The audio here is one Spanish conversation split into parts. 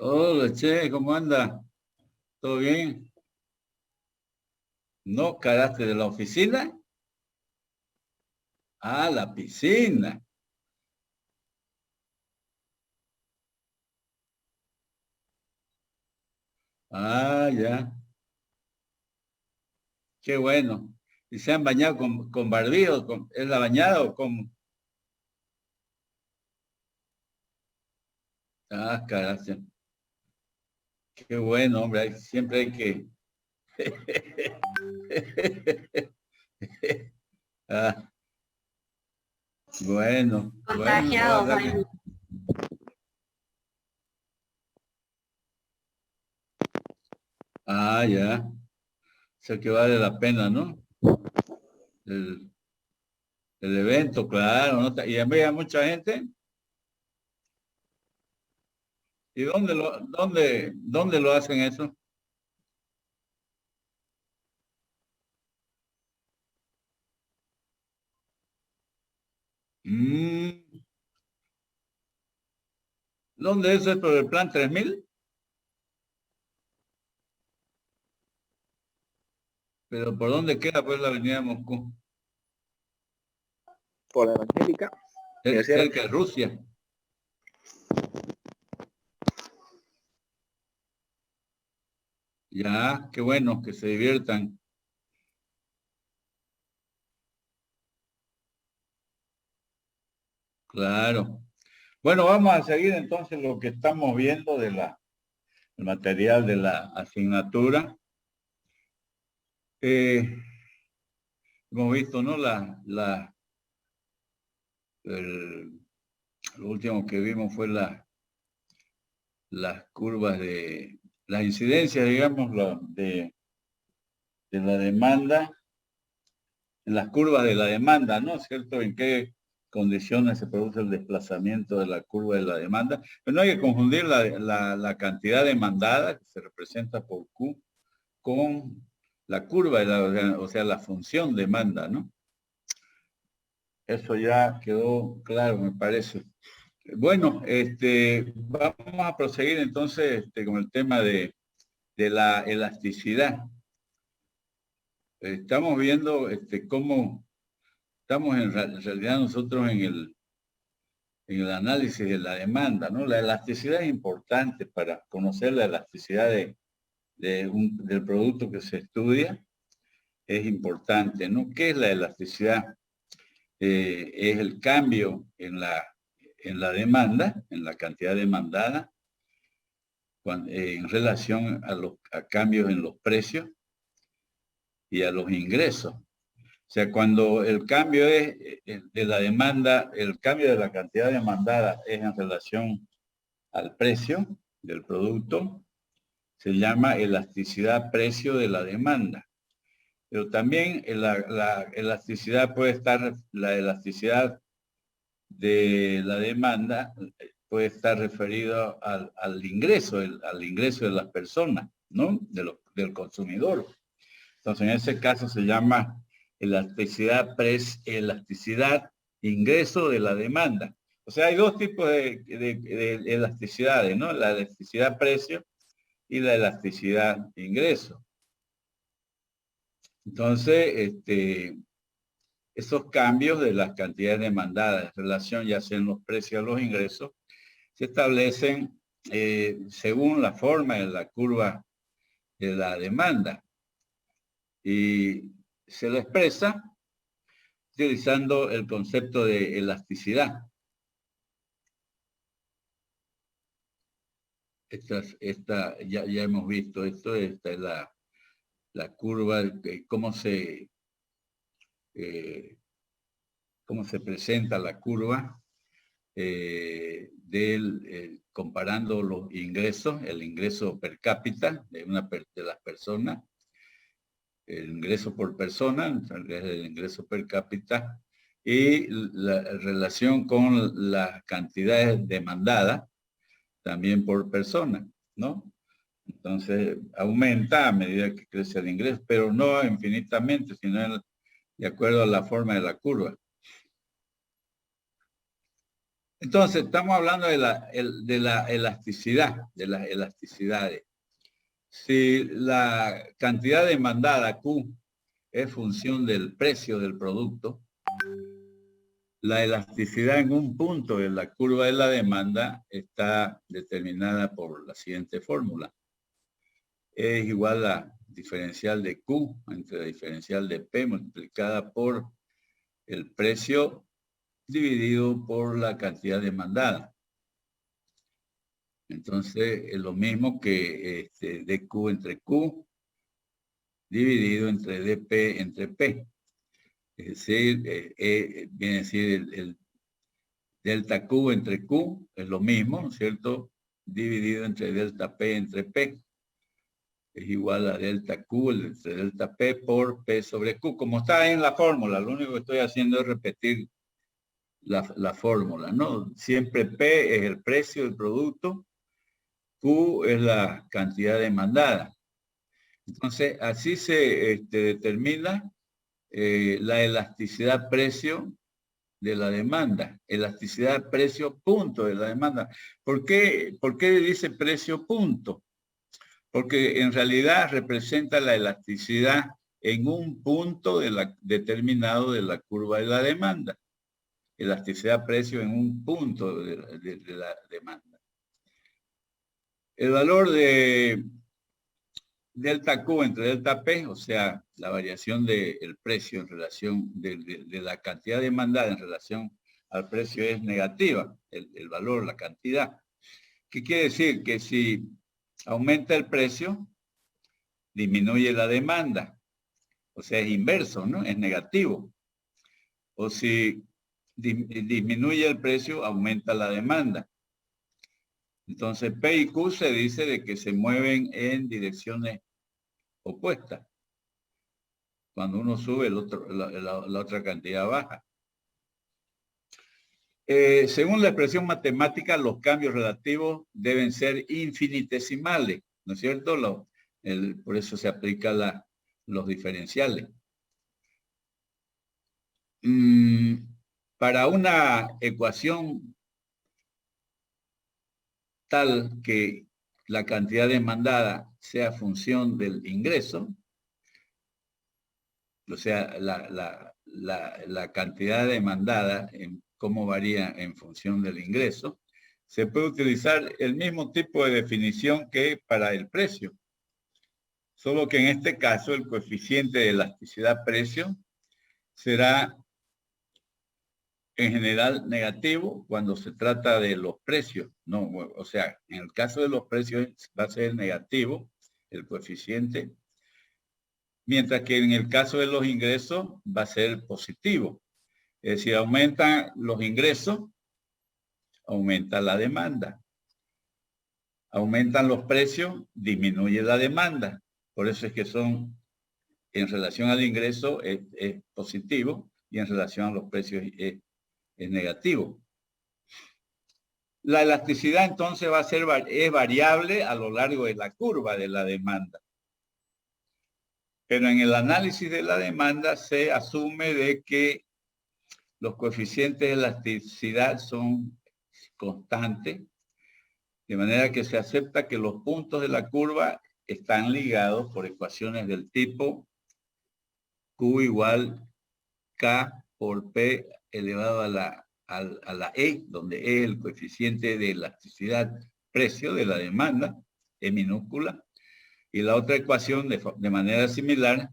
Hola, Che, ¿cómo anda? ¿Todo bien? ¿No cagaste de la oficina? Ah, la piscina. Ah, ya. Qué bueno. ¿Y se han bañado con barbío? ¿Es la bañada o cómo? Ah, carajo. Qué bueno, hombre. Siempre hay que... Ah, bueno, la Contagiado, verdad que... Jaime. Ah, ya. O sea que vale la pena, ¿no? El, el evento, claro, ¿no? Y había mucha gente. ¿Y dónde lo hacen eso? Mm, ¿Dónde es esto del plan 3000? Pero ¿por dónde queda pues la avenida Moscú? Por la Evangélica. Cerca de Rusia. Ya, qué bueno, que se diviertan. Claro. Bueno, vamos a seguir entonces lo que estamos viendo el material de la asignatura. Eh, Hemos visto, ¿no? El- lo último que vimos fue las curvas de, las incidencias, digamos, de la demanda, en las curvas de la demanda, ¿no es cierto? ¿En qué condiciones se produce el desplazamiento de la curva de la demanda? Pero no hay que confundir la cantidad demandada, que se representa por Q, con la curva, o sea, la función demanda, ¿no? Eso ya quedó claro, me parece. Bueno, vamos a proseguir entonces con el tema de la elasticidad. Estamos viendo cómo estamos en realidad nosotros en el análisis de la demanda, ¿no? La elasticidad es importante para conocer la elasticidad del producto que se estudia, es importante, ¿no? ¿Qué es la elasticidad? Es el cambio en la demanda, en la cantidad demandada, en relación a cambios en los precios y a los ingresos. O sea, cuando el cambio es de la demanda, el cambio de la cantidad demandada es en relación al precio del producto, se llama elasticidad precio de la demanda. Pero también la elasticidad puede estar, la elasticidad de la demanda puede estar referido al ingreso, al ingreso de las personas, ¿no? Del consumidor. Entonces, en ese caso se llama elasticidad ingreso de la demanda. O sea, hay dos tipos de elasticidades, ¿no? La elasticidad precio y la elasticidad ingreso. Entonces, esos cambios de las cantidades demandadas en relación ya sea en los precios o los ingresos, se establecen según la forma de la curva de la demanda y se lo expresa utilizando el concepto de elasticidad. Ya hemos visto esto, esta es la curva, eh, cómo se presenta la curva comparando los ingresos, el ingreso per cápita de las personas, el ingreso por persona, el ingreso per cápita, y la relación con las cantidades demandadas también por persona, ¿no? Entonces, aumenta a medida que crece el ingreso, pero no infinitamente, sino de acuerdo a la forma de la curva. Entonces, estamos hablando de la elasticidad, de las elasticidades. Si la cantidad demandada Q es función del precio del producto, la elasticidad en un punto de la curva de la demanda está determinada por la siguiente fórmula. Es igual a diferencial de Q entre la diferencial de P multiplicada por el precio dividido por la cantidad demandada. Entonces, es lo mismo que dQ entre Q dividido entre dP entre P. Es decir, viene a decir el delta Q entre Q, es lo mismo, ¿no es cierto? Dividido entre delta P entre P. Es igual a delta Q entre delta P por P sobre Q. Como está en la fórmula, lo único que estoy haciendo es repetir la fórmula, ¿no? Siempre P es el precio del producto, Q es la cantidad demandada. Entonces, así se determina la elasticidad precio de la demanda, elasticidad precio punto de la demanda. ¿Por qué dice precio punto? Porque en realidad representa la elasticidad en un punto determinado de la curva de la demanda. Elasticidad precio en un punto de la demanda. El valor de delta Q entre delta P, o sea, la variación del precio en relación de la cantidad demandada en relación al precio es negativa, el valor, la cantidad. ¿Qué quiere decir? Que si aumenta el precio, disminuye la demanda. O sea, es inverso, ¿no? Es negativo. O si disminuye el precio, aumenta la demanda. Entonces, P y Q se dice de que se mueven en direcciones opuestas. Cuando uno sube, la otra cantidad baja. Según la expresión matemática, los cambios relativos deben ser infinitesimales, ¿no es cierto? Por eso se aplican los diferenciales. Para una ecuación tal que la cantidad demandada sea función del ingreso, o sea, la cantidad demandada, cómo varía en función del ingreso, se puede utilizar el mismo tipo de definición que para el precio, solo que en este caso el coeficiente de elasticidad precio será en general negativo cuando se trata de los precios. No, o sea, en el caso de los precios va a ser negativo el coeficiente, mientras que en el caso de los ingresos va a ser positivo. Es decir, aumentan los ingresos, aumenta la demanda. Aumentan los precios, disminuye la demanda. Por eso es que son, en relación al ingreso es positivo y en relación a los precios es negativo. La elasticidad entonces es variable a lo largo de la curva de la demanda. Pero en el análisis de la demanda se asume de que los coeficientes de elasticidad son constantes, de manera que se acepta que los puntos de la curva están ligados por ecuaciones del tipo Q igual K por P elevado a la E, donde E es el coeficiente de elasticidad precio de la demanda, E minúscula, y la otra ecuación de manera similar,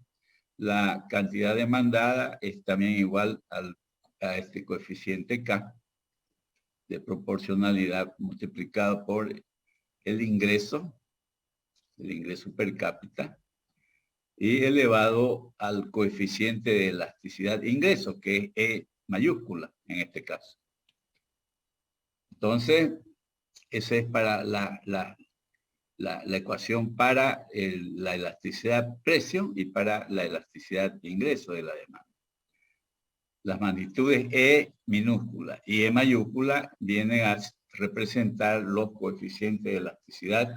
la cantidad demandada es también igual a este coeficiente K de proporcionalidad multiplicado por el ingreso per cápita, y elevado al coeficiente de elasticidad ingreso, que es E mayúscula en este caso. Entonces, esa es para la ecuación para la elasticidad precio y para la elasticidad ingreso de la demanda. Las magnitudes E minúscula y E mayúscula vienen a representar los coeficientes de elasticidad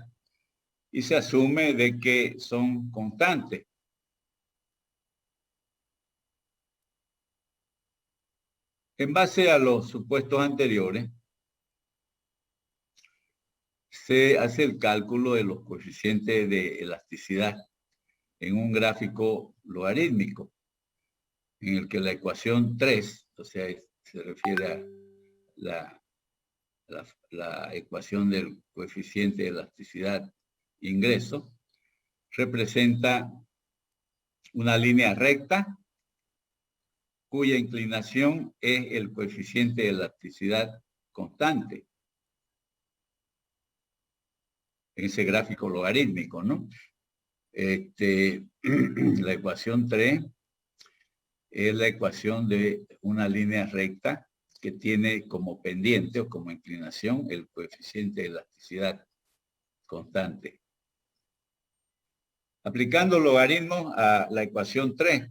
y se asume de que son constantes. En base a los supuestos anteriores, se hace el cálculo de los coeficientes de elasticidad en un gráfico logarítmico, en el que la ecuación 3, o sea, se refiere a la ecuación del coeficiente de elasticidad ingreso, representa una línea recta cuya inclinación es el coeficiente de elasticidad constante. En ese gráfico logarítmico, ¿no? La ecuación 3 es la ecuación de una línea recta que tiene como pendiente o como inclinación el coeficiente de elasticidad constante. Aplicando logaritmos a la ecuación 3,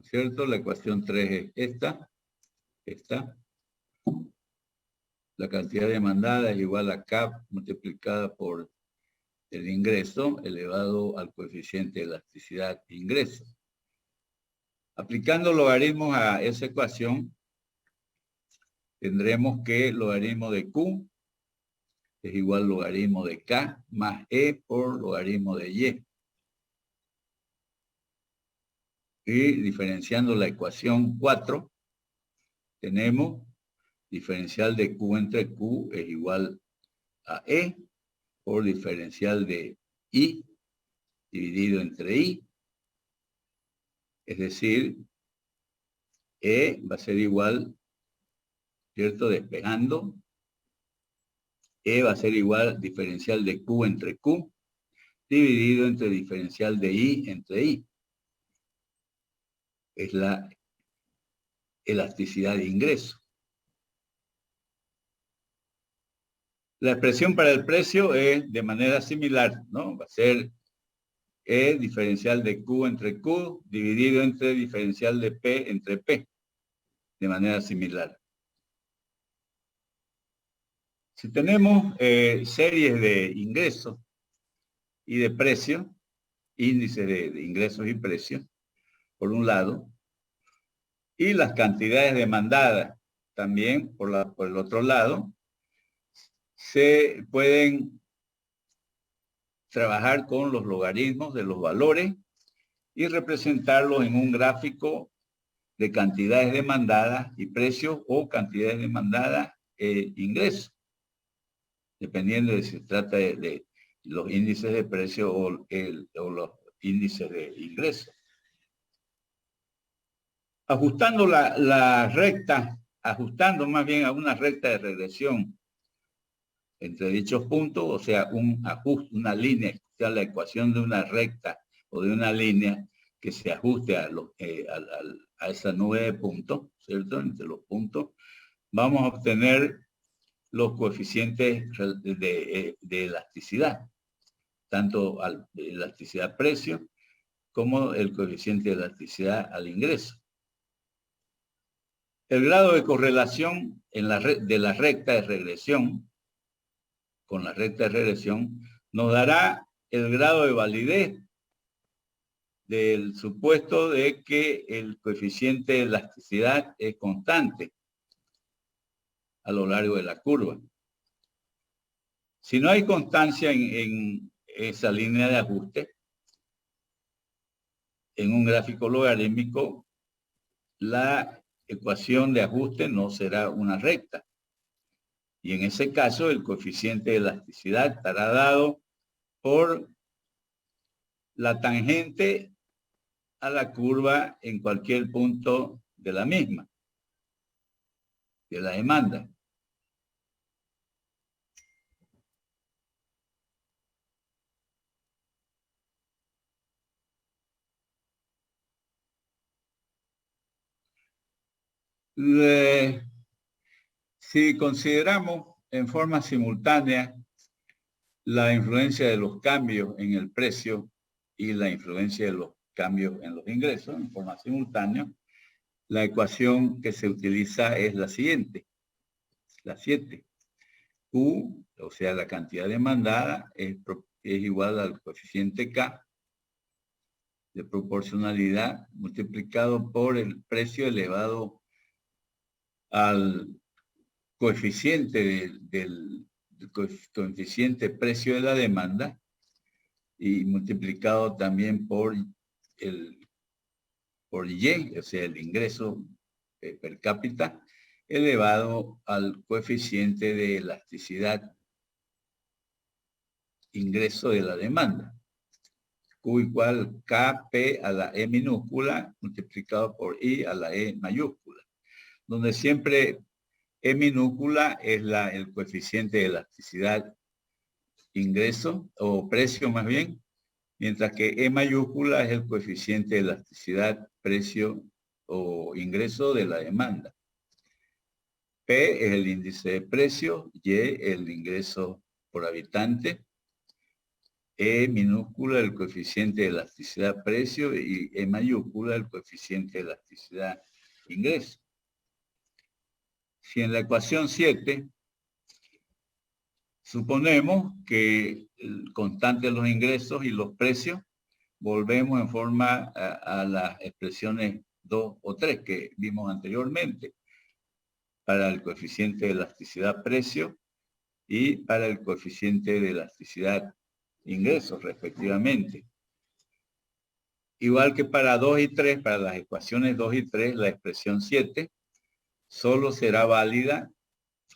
¿cierto? La ecuación 3 es esta. La cantidad demandada es igual a K multiplicada por el ingreso elevado al coeficiente de elasticidad ingreso. Aplicando logaritmos a esa ecuación, tendremos que logaritmo de Q es igual a logaritmo de K más E por logaritmo de Y. Y diferenciando la ecuación 4, tenemos diferencial de Q entre Q es igual a E por diferencial de I dividido entre I. Es decir, E va a ser igual, ¿cierto? Despejando. E va a ser igual diferencial de Q entre Q dividido entre diferencial de I entre I. Es la elasticidad de ingreso. La expresión para el precio es de manera similar, ¿no? Va a ser E diferencial de Q entre Q dividido entre diferencial de P entre P, de manera similar. Si tenemos series de ingresos y de precios, índices de ingresos y precios, por un lado, y las cantidades demandadas también por el otro lado, se pueden trabajar con los logaritmos de los valores y representarlos en un gráfico de cantidades demandadas y precios o cantidades demandadas e ingresos, dependiendo de si se trata de los índices de precio o los índices de ingresos. Ajustando la recta, ajustando más bien a una recta de regresión entre dichos puntos, o sea, un ajuste, una línea, o sea, la ecuación de una recta o de una línea que se ajuste a esa nube de puntos, ¿cierto? Entre los puntos, vamos a obtener los coeficientes de elasticidad, tanto de elasticidad precio como el coeficiente de elasticidad al ingreso. El grado de correlación de la recta de regresión con la recta de regresión nos dará el grado de validez del supuesto de que el coeficiente de elasticidad es constante a lo largo de la curva. Si no hay constancia en esa línea de ajuste, en un gráfico logarítmico, la ecuación de ajuste no será una recta. Y en ese caso, el coeficiente de elasticidad estará dado por la tangente a la curva en cualquier punto de la misma, de la demanda. Si consideramos en forma simultánea la influencia de los cambios en el precio y la influencia de los cambios en los ingresos en forma simultánea, la ecuación que se utiliza es la siguiente, la 7. Q, o sea, la cantidad demandada, es igual al coeficiente K de proporcionalidad multiplicado por el precio elevado al coeficiente del coeficiente precio de la demanda y multiplicado también por Y, o sea, el ingreso per cápita, elevado al coeficiente de elasticidad ingreso de la demanda. Q igual KP a la E minúscula multiplicado por I a la E mayúscula, donde siempre E minúscula es el coeficiente de elasticidad ingreso o precio más bien, mientras que E mayúscula es el coeficiente de elasticidad precio o ingreso de la demanda. P es el índice de precio, Y el ingreso por habitante, E minúscula el coeficiente de elasticidad precio y E mayúscula el coeficiente de elasticidad ingreso. Si en la ecuación 7 suponemos que el constante de los ingresos y los precios, volvemos en forma a las expresiones 2 o 3 que vimos anteriormente, para el coeficiente de elasticidad precio y para el coeficiente de elasticidad ingresos, respectivamente. Igual que para 2 y 3, para las ecuaciones 2 y 3, la expresión 7 solo será válida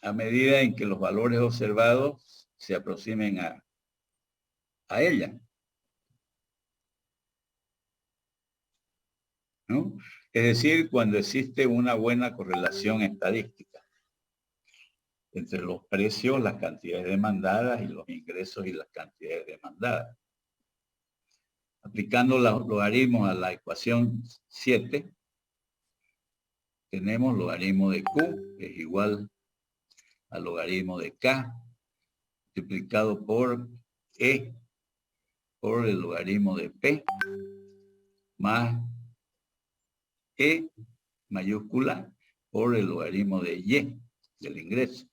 a medida en que los valores observados se aproximen a ella, ¿no? Es decir, cuando existe una buena correlación estadística entre los precios, las cantidades demandadas y los ingresos y las cantidades demandadas. Aplicando los logaritmos a la ecuación 7, tenemos logaritmo de Q, que es igual al logaritmo de K, multiplicado por E, por el logaritmo de P, más E mayúscula por el logaritmo de Y, del ingreso.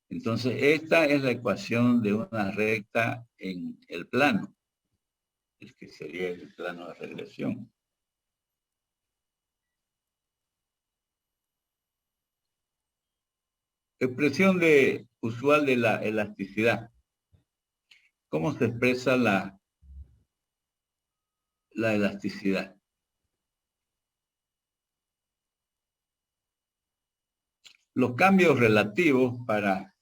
Entonces, esta es la ecuación de una recta en el plano, el que sería el plano de regresión. Expresión usual de la elasticidad. ¿Cómo se expresa la elasticidad? Los cambios relativos para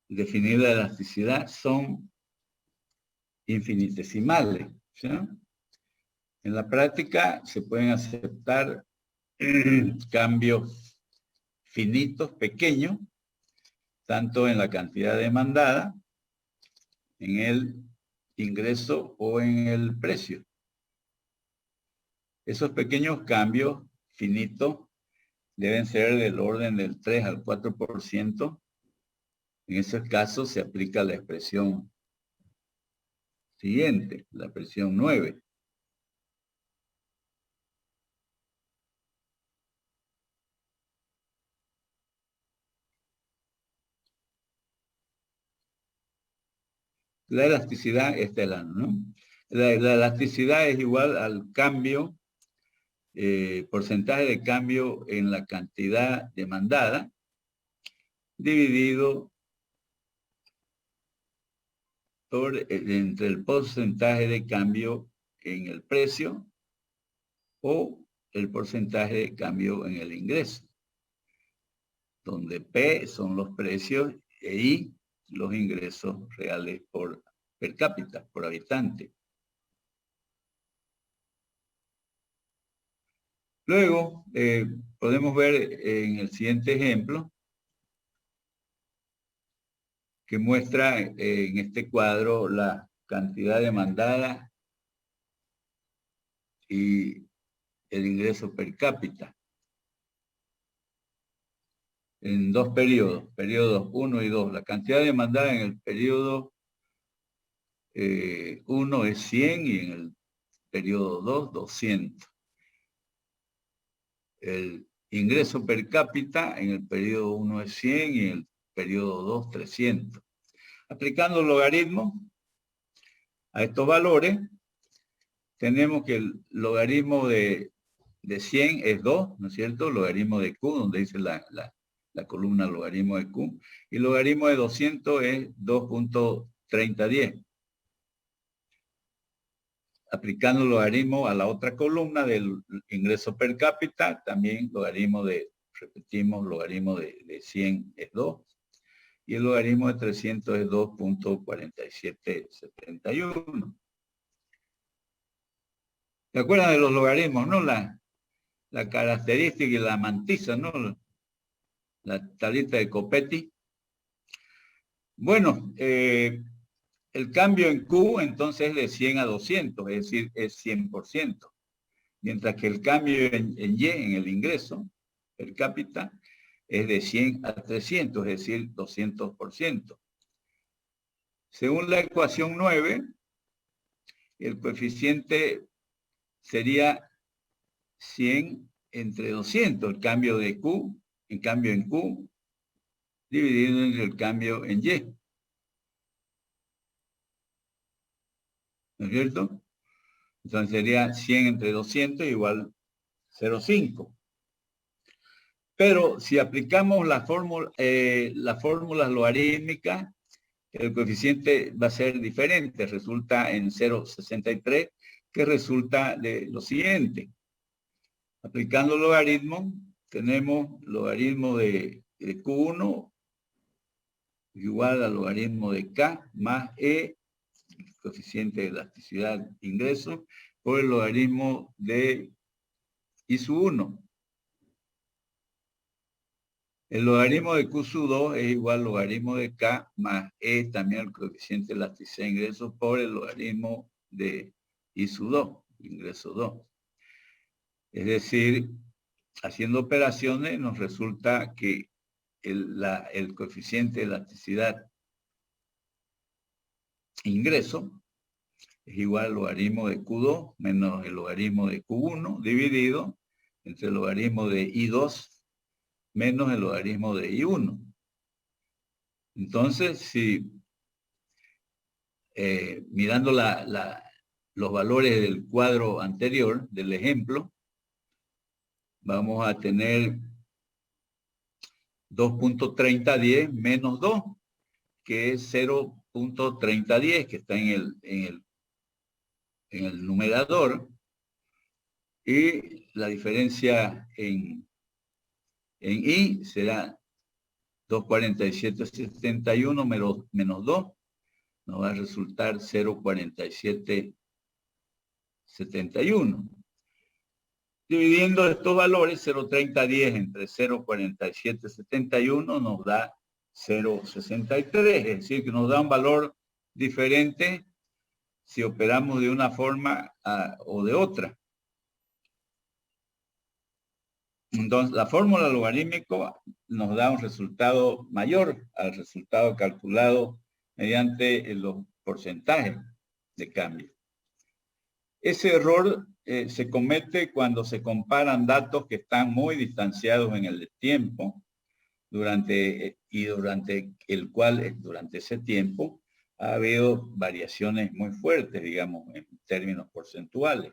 definir la elasticidad son infinitesimales, ¿sí? En la práctica se pueden aceptar cambios finitos, pequeños, tanto en la cantidad demandada, en el ingreso o en el precio. Esos pequeños cambios finitos deben ser del orden del 3 al 4%. En esos casos se aplica la expresión siguiente, la expresión 9. La elasticidad, esta es ¿no? La elasticidad es igual al cambio, porcentaje de cambio en la cantidad demandada, dividido por entre el porcentaje de cambio en el precio o el porcentaje de cambio en el ingreso, donde P son los precios e I los ingresos reales per cápita, por habitante. Luego, podemos ver en el siguiente ejemplo que muestra en este cuadro la cantidad demandada y el ingreso per cápita en dos periodos 1 y 2. La cantidad demandada en el periodo 1 es 100 y en el periodo 2, 200. El ingreso per cápita en el periodo 1 es 100 y en el periodo 2, 300. Aplicando el logaritmo a estos valores, tenemos que el logaritmo de de 100 es 2, ¿no es cierto? Logaritmo de Q, donde dice la columna logaritmo de Q. Y logaritmo de 200 es 2.3010. Aplicando el logaritmo a la otra columna del ingreso per cápita, también logaritmo de, repetimos, logaritmo de 100 es 2. Y el logaritmo de 300 es 2.4771. ¿Se acuerdan de los logaritmos, no? La característica y la mantisa, ¿no? La tablita de Copetti. Bueno, el cambio en Q entonces es de 100 a 200, es decir, es 100%. Mientras que el cambio en Y, en el ingreso per cápita, es de 100 a 300, es decir, 200%. Según la ecuación 9, el coeficiente sería 100 entre 200, el cambio de Q, en cambio en Q, dividido entre el cambio en Y. ¿No es cierto? Entonces sería 100 entre 200 igual 0,5. Pero si aplicamos las fórmulas logarítmicas, el coeficiente va a ser diferente. Resulta en 0,63, que resulta de lo siguiente. Aplicando logaritmo, tenemos logaritmo de Q1 igual al logaritmo de K más E, el coeficiente de elasticidad ingreso, por el logaritmo de I sub 1. El logaritmo de Q sub 2 es igual al logaritmo de K más E, también el coeficiente de elasticidad de ingreso, por el logaritmo de I sub 2, ingreso 2. Es decir, haciendo operaciones nos resulta que el coeficiente de elasticidad ingreso es igual al logaritmo de Q2 menos el logaritmo de Q1 dividido entre el logaritmo de I2 menos el logaritmo de I1. Entonces, si mirando los valores del cuadro anterior, del ejemplo, vamos a tener 2.3010 menos 2, que es 0.3010, que está en el numerador, y la diferencia en I será 247.71 menos 2, nos va a resultar 0.4771. Dividiendo estos valores, 0.3010 entre 0.4771 nos da 0.63, es decir, que nos da un valor diferente si operamos de una forma o de otra. Entonces, la fórmula logarítmica nos da un resultado mayor al resultado calculado mediante los porcentajes de cambio. Ese error se comete cuando se comparan datos que están muy distanciados en el tiempo, durante ese tiempo ha habido variaciones muy fuertes, digamos, en términos porcentuales.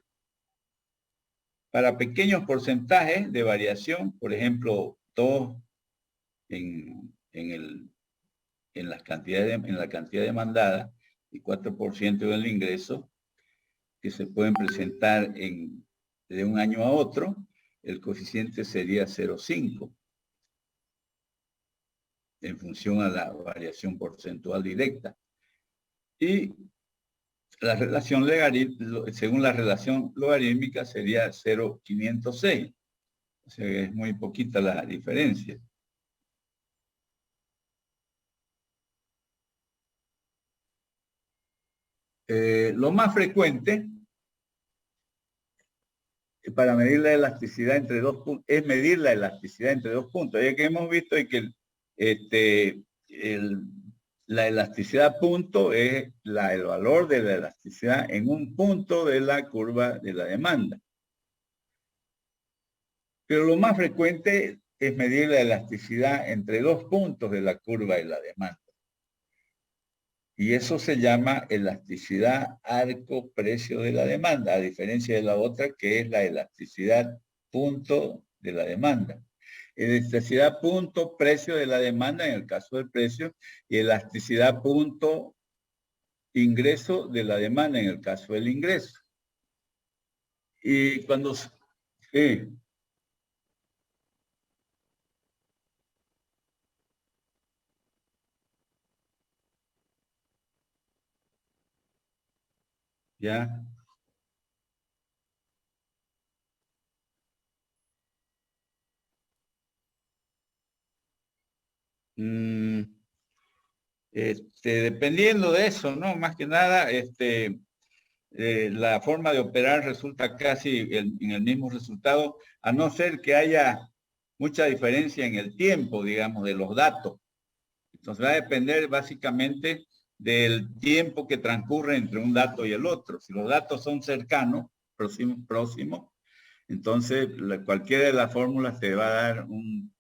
Para pequeños porcentajes de variación, por ejemplo, 2 en la cantidad demandada y 4% del ingreso, que se pueden presentar de un año a otro, el coeficiente sería 0,5 en función a la variación porcentual directa. Y la relación según la relación logarítmica sería 0,506. O sea, es muy poquita la diferencia. Lo más frecuente para medir la elasticidad entre dos puntos es medir la elasticidad entre dos puntos. Ya que hemos visto que la elasticidad punto es el valor de la elasticidad en un punto de la curva de la demanda. Pero lo más frecuente es medir la elasticidad entre dos puntos de la curva de la demanda. Y eso se llama elasticidad arco-precio de la demanda, a diferencia de la otra que es la elasticidad punto de la demanda. Elasticidad punto precio de la demanda en el caso del precio y elasticidad punto ingreso de la demanda en el caso del ingreso. Y cuando... Sí, ya. Mm, dependiendo de eso, ¿no? Más que nada, la forma de operar resulta casi en el mismo resultado, a no ser que haya mucha diferencia en el tiempo, digamos, de los datos. Entonces va a depender básicamente del tiempo que transcurre entre un dato y el otro. Si los datos son cercanos, próximos, entonces cualquiera de las fórmulas te va a dar un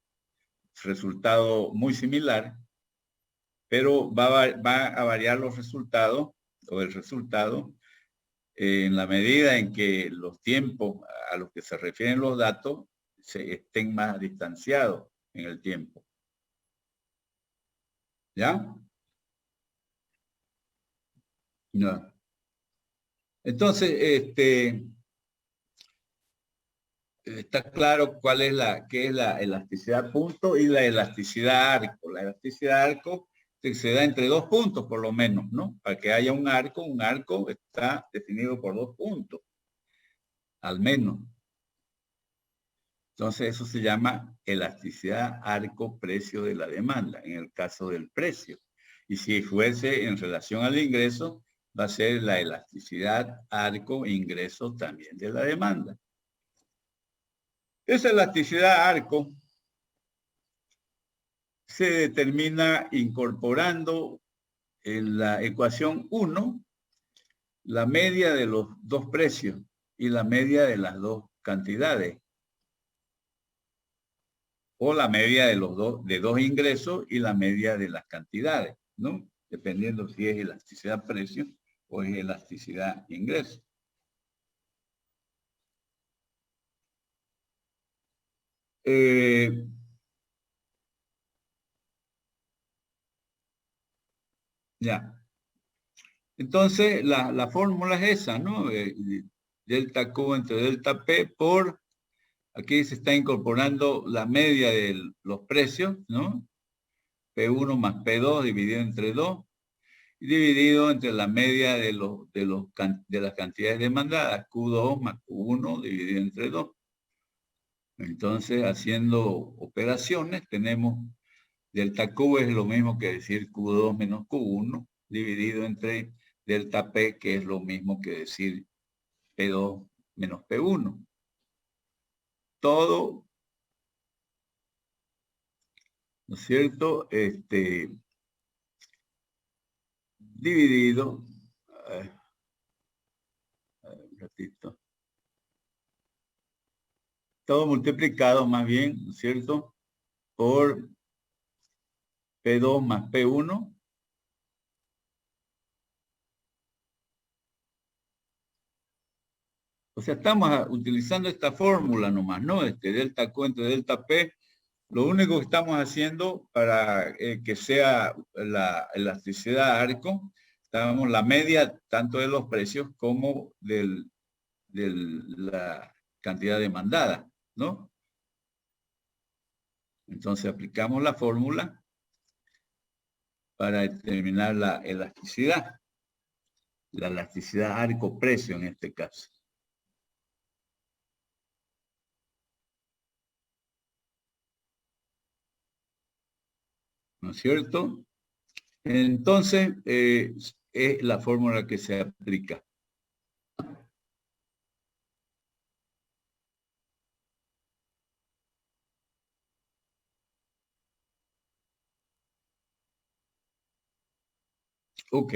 resultado muy similar, pero va a variar los resultados o el resultado en la medida en que los tiempos a los que se refieren los datos se estén más distanciados en el tiempo. ¿Ya? No. Entonces, está claro qué es la elasticidad punto y la elasticidad arco. La elasticidad arco se da entre dos puntos por lo menos, ¿no? Para que haya un arco está definido por dos puntos, al menos. Entonces eso se llama elasticidad arco-precio de la demanda, en el caso del precio. Y si fuese en relación al ingreso, va a ser la elasticidad arco-ingreso también de la demanda. Esa elasticidad arco se determina incorporando en la ecuación 1 la media de los dos precios y la media de las dos cantidades, o la media de dos ingresos y la media de las cantidades, ¿no? Dependiendo si es elasticidad precio o es elasticidad ingreso. Ya. Entonces, la fórmula es esa, ¿no? Delta Q entre delta P por, aquí se está incorporando la media de los precios, ¿no? P1 más P2 dividido entre 2, y dividido entre la media de las cantidades demandadas, Q2 más Q1 dividido entre 2. Entonces, haciendo operaciones, tenemos delta Q es lo mismo que decir Q2 menos Q1, dividido entre delta P, que es lo mismo que decir P2 menos P1. Todo, ¿no es cierto? Dividido, un ratito, todo multiplicado más bien, ¿no es cierto? Por P2 más P1. O sea, estamos utilizando esta fórmula nomás, ¿no? Delta Q entre delta P. Lo único que estamos haciendo para que sea la elasticidad arco, estamos la media tanto de los precios como de la cantidad demandada, ¿no? Entonces aplicamos la fórmula para determinar la elasticidad arco-precio en este caso. ¿No es cierto? Entonces, es la fórmula que se aplica. Ok.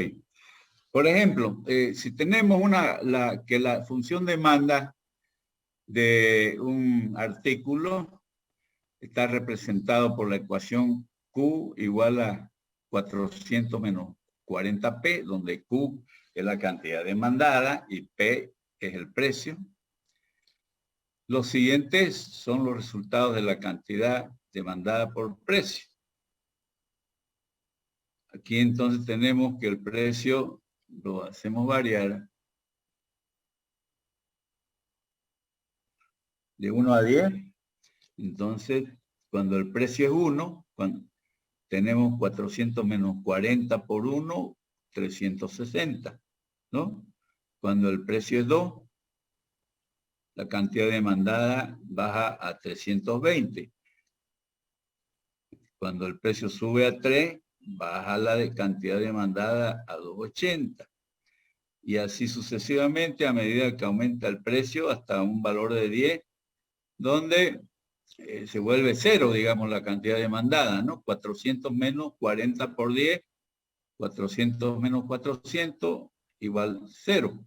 Por ejemplo, si tenemos que la función demanda de un artículo está representado por la ecuación Q igual a 400 menos 40P, donde Q es la cantidad demandada y P es el precio. Los siguientes son los resultados de la cantidad demandada por precio. Aquí entonces tenemos que el precio lo hacemos variar de 1 a 10. Entonces, cuando el precio es 1, tenemos 400 menos 40 por 1, 360, ¿no? Cuando el precio es 2, la cantidad demandada baja a 320. Cuando el precio sube a 3, baja la cantidad demandada a 280. Y así sucesivamente a medida que aumenta el precio hasta un valor de 10, donde se vuelve 0, digamos, la cantidad demandada, ¿no? 400 menos 40 por 10, 400 menos 400 igual 0.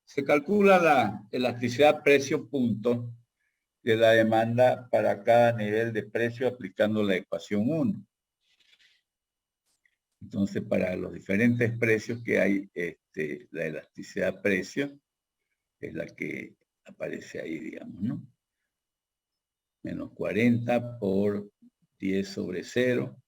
Se calcula la elasticidad precio-punto de la demanda para cada nivel de precio aplicando la ecuación 1. Entonces, para los diferentes precios que hay, la elasticidad precio es la que aparece ahí, digamos, ¿no? Menos 40 por 10 sobre 0.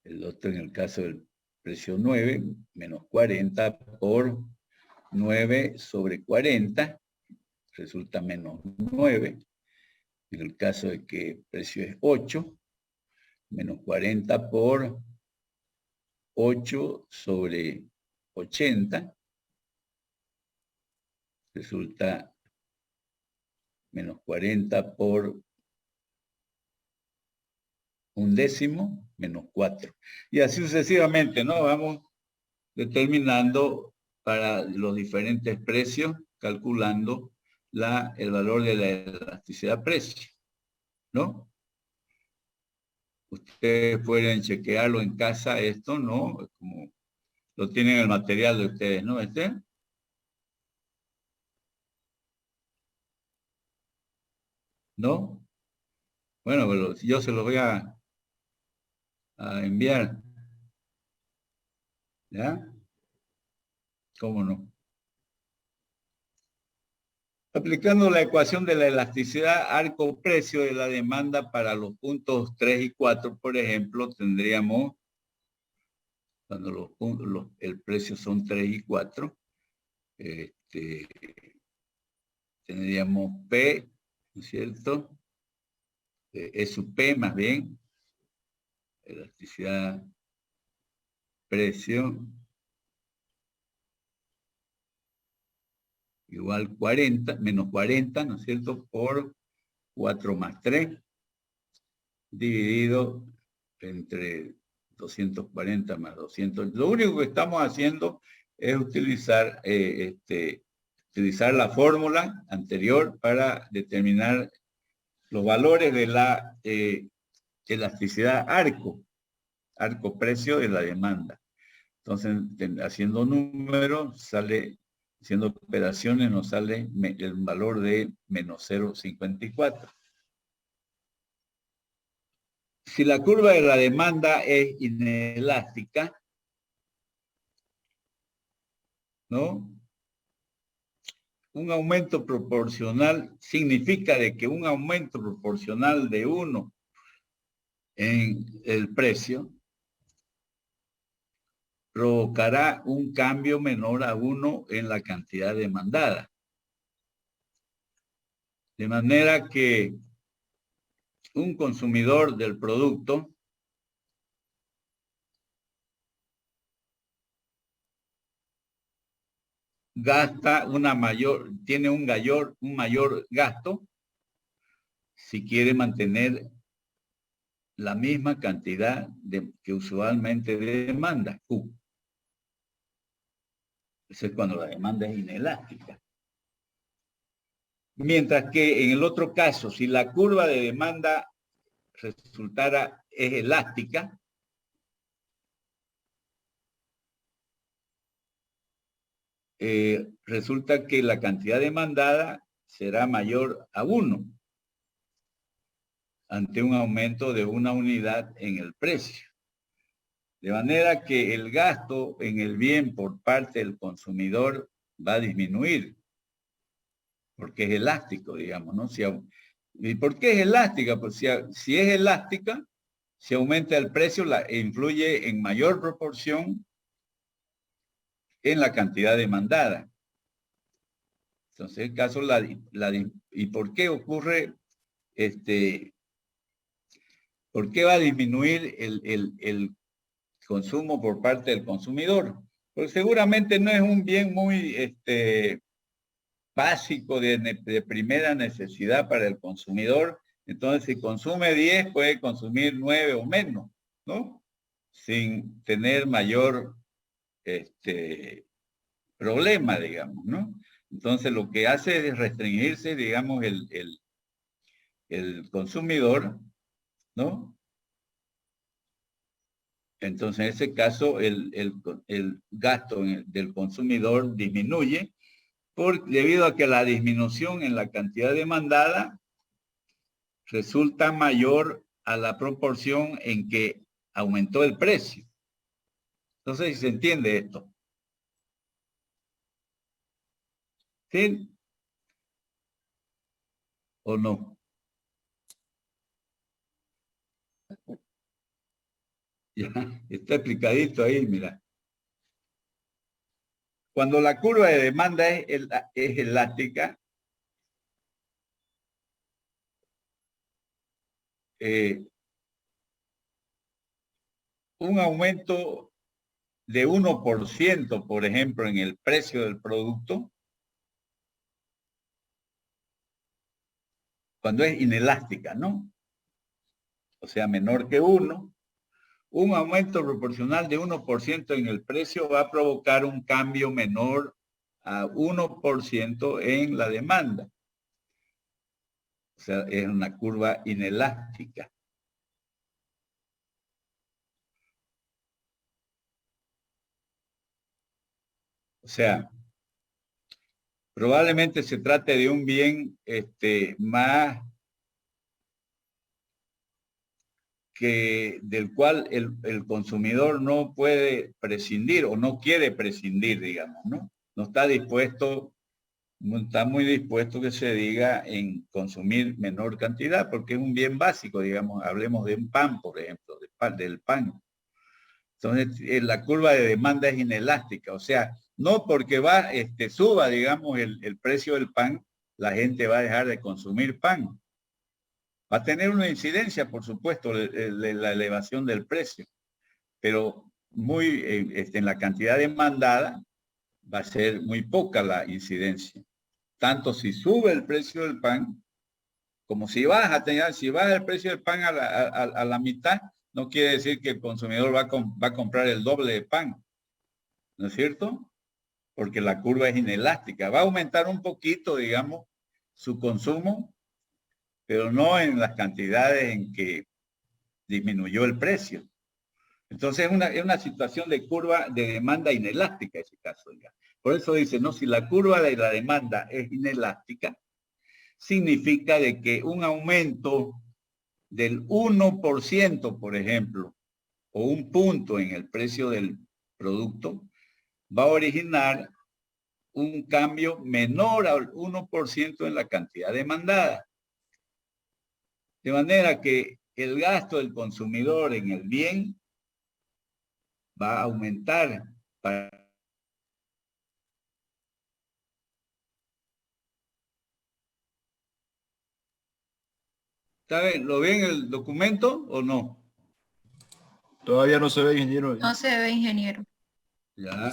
El otro, en el caso del precio 9, menos 40 por 9 sobre 40, resulta menos 9. En el caso de que el precio es 8, menos 40 por 8 sobre 80, resulta menos 40 por un décimo, menos 4. Y así sucesivamente, ¿no? Vamos determinando para los diferentes precios, calculando el valor de la elasticidad precio, ¿no? Ustedes pueden chequearlo en casa, esto, ¿no? Como lo tienen en el material de ustedes, ¿no? ¿No? Bueno, pero yo se los voy a enviar, ¿ya? ¿Cómo no? Aplicando la ecuación de la elasticidad arco-precio de la demanda para los puntos 3 y 4, por ejemplo, tendríamos, cuando el precio son 3 y 4, tendríamos P, ¿no es cierto? Es su P más bien, elasticidad precio, igual 40, menos 40, ¿no es cierto? Por 4 más 3, dividido entre 240 más 200. Lo único que estamos haciendo es utilizar, utilizar la fórmula anterior para determinar los valores de la elasticidad arco-precio de la demanda. Entonces, haciendo números, haciendo operaciones, nos sale el valor de menos 0,54. Si la curva de la demanda es inelástica, ¿no? Un aumento proporcional significa de que un aumento proporcional de 1 en el precio provocará un cambio menor a 1 en la cantidad demandada. De manera que un consumidor del producto tiene un mayor gasto si quiere mantener la misma cantidad que usualmente demanda, Q. Eso es cuando la demanda es inelástica. Mientras que en el otro caso, si la curva de demanda es elástica, resulta que la cantidad demandada será mayor a 1 ante un aumento de 1 unidad en el precio. De manera que el gasto en el bien por parte del consumidor va a disminuir, porque es elástico, digamos, ¿no? ¿Y por qué es elástica? Pues si es elástica, si aumenta el precio, influye en mayor proporción en la cantidad demandada. Entonces, el caso, ¿y por qué ocurre, por qué va a disminuir el consumo por parte del consumidor? Pues seguramente no es un bien muy básico de primera necesidad para el consumidor. Entonces, si consume 10, puede consumir 9 o menos, ¿no? Sin tener mayor problema, digamos, ¿no? Entonces, lo que hace es restringirse, digamos, el consumidor, ¿no? Entonces, en ese caso, el gasto del consumidor disminuye debido a que la disminución en la cantidad demandada resulta mayor a la proporción en que aumentó el precio. Entonces, si se entiende esto. ¿Sí? ¿O no? Ya, está explicadito ahí, mira. Cuando la curva de demanda es elástica, un aumento de 1%, por ejemplo, en el precio del producto, cuando es inelástica, ¿no? O sea, menor que 1, un aumento proporcional de 1% en el precio va a provocar un cambio menor a 1% en la demanda. O sea, es una curva inelástica. O sea, probablemente se trate de un bien más del cual el consumidor no puede prescindir o no quiere prescindir, digamos, ¿no? No está dispuesto, no está muy dispuesto que se diga en consumir menor cantidad, porque es un bien básico, digamos, hablemos de un pan, por ejemplo, del pan. Entonces, la curva de demanda es inelástica, o sea, no porque suba, digamos, el precio del pan, la gente va a dejar de consumir pan. Va a tener una incidencia, por supuesto, la elevación del precio, pero en la cantidad demandada va a ser muy poca la incidencia. Tanto si sube el precio del pan, como si baja el precio del pan a la mitad, no quiere decir que el consumidor va a comprar el doble de pan, ¿no es cierto? Porque la curva es inelástica. Va a aumentar un poquito, digamos, su consumo, pero no en las cantidades en que disminuyó el precio. Entonces es una situación de curva de demanda inelástica ese caso. Ya. Por eso dice, no, si la curva de la demanda es inelástica, significa de que un aumento del 1%, por ejemplo, o un punto en el precio del producto, va a originar un cambio menor al 1% en la cantidad demandada. De manera que el gasto del consumidor en el bien va a aumentar para ¿Sabe? ¿Lo ve en el documento o no? Todavía no se ve, ingeniero. No se ve, ingeniero. Ya.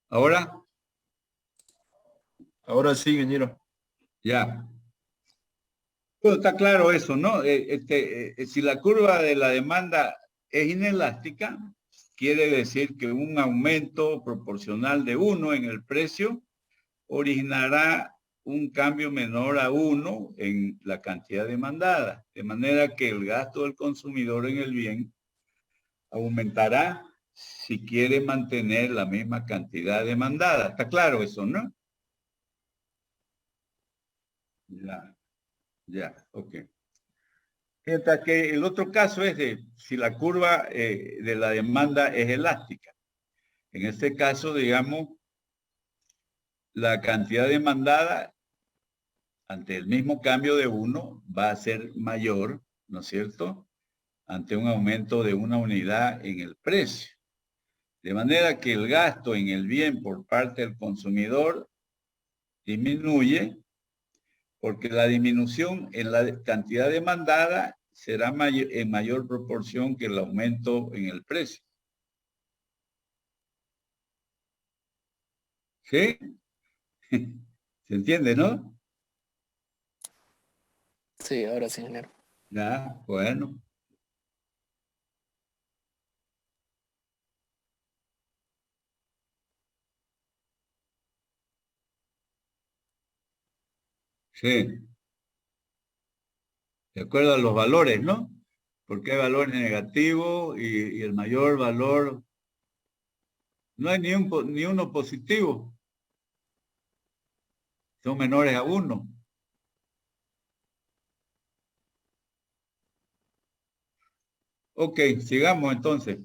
¿Ahora? Ahora sí, ingeniero. Ya. Bueno, está claro eso, ¿no? Si la curva de la demanda es inelástica, quiere decir que un aumento proporcional de 1 en el precio originará un cambio menor a 1 en la cantidad demandada, de manera que el gasto del consumidor en el bien aumentará si quiere mantener la misma cantidad demandada. ¿Está claro eso, no? Ya, ok. Mientras que el otro caso es de si la curva de la demanda es elástica. En este caso, digamos, la cantidad demandada ante el mismo cambio de 1 va a ser mayor, ¿no es cierto?, ante un aumento de 1 unidad en el precio. De manera que el gasto en el bien por parte del consumidor disminuye porque la disminución en la cantidad demandada será en mayor proporción que el aumento en el precio. ¿Sí? ¿Se entiende, no? Sí, ahora sí, ingeniero. Ya, bueno. Sí. De acuerdo a los valores, ¿no? Porque hay valores negativos y el mayor valor, no hay ni uno positivo, son menores a 1. Ok, sigamos entonces.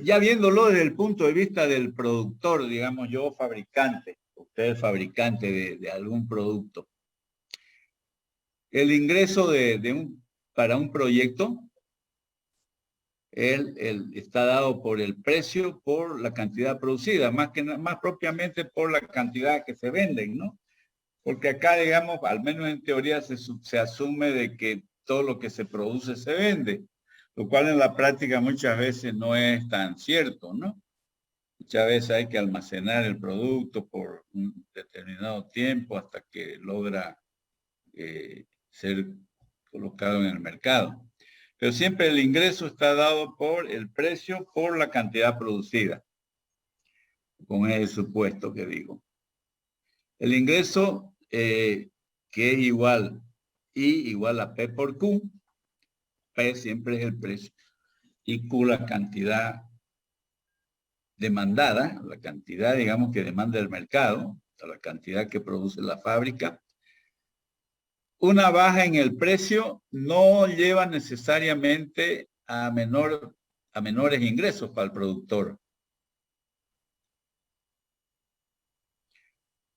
Ya viéndolo desde el punto de vista del productor, digamos yo fabricante, usted es fabricante de algún producto. El ingreso para un proyecto, está dado por el precio, por la cantidad producida, más propiamente por la cantidad que se venden, ¿no? Porque acá, digamos, al menos en teoría se asume de que todo lo que se produce se vende, lo cual en la práctica muchas veces no es tan cierto, ¿no? Muchas veces hay que almacenar el producto por un determinado tiempo hasta que logra ser colocado en el mercado. Pero siempre el ingreso está dado por el precio, por la cantidad producida, con ese supuesto que digo. El ingreso, que es igual, I igual a P por Q, P siempre es el precio, y Q la cantidad demandada, la cantidad, digamos, que demanda el mercado, la cantidad que produce la fábrica. Una baja en el precio no lleva necesariamente a menores ingresos para el productor.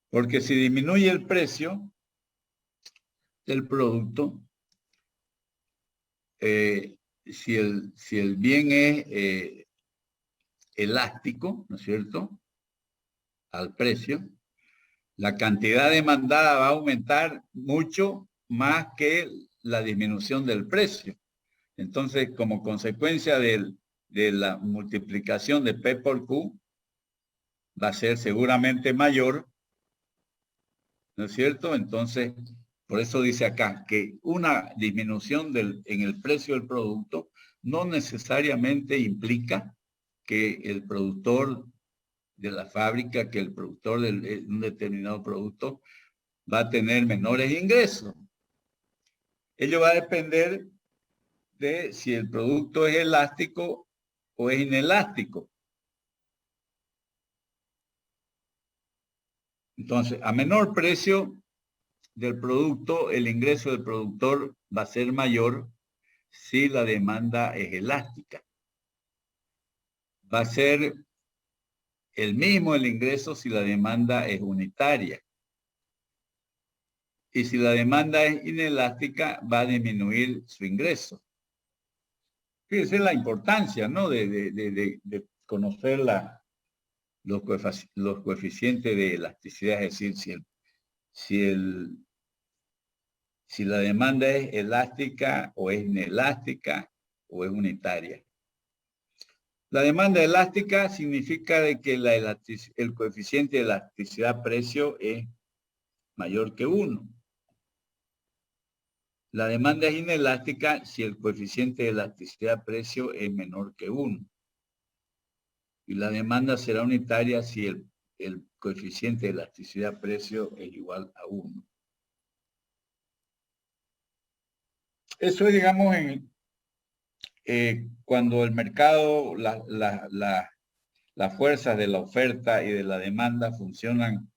Porque si disminuye el precio del producto, si el bien es elástico, ¿no es cierto?, al precio, la cantidad demandada va a aumentar mucho más que la disminución del precio. Entonces, como consecuencia de la multiplicación de P por Q, va a ser seguramente mayor, ¿no es cierto? Entonces, por eso dice acá que una disminución en el precio del producto no necesariamente implica que el productor de la fábrica, que el productor de un determinado producto va a tener menores ingresos. Ello va a depender de si el producto es elástico o es inelástico. Entonces, a menor precio del producto, el ingreso del productor va a ser mayor si la demanda es elástica. Va a ser el mismo el ingreso si la demanda es unitaria. Y si la demanda es inelástica, va a disminuir su ingreso. Fíjense la importancia, ¿no?, de conocer los coeficientes de elasticidad, es decir, si la demanda es elástica o es inelástica o es unitaria. La demanda elástica significa de que el coeficiente de elasticidad precio es mayor que 1. La demanda es inelástica si el coeficiente de elasticidad-precio es menor que 1. Y la demanda será unitaria si el coeficiente de elasticidad-precio es igual a 1. Eso es, digamos, cuando el mercado, las fuerzas de la oferta y de la demanda funcionan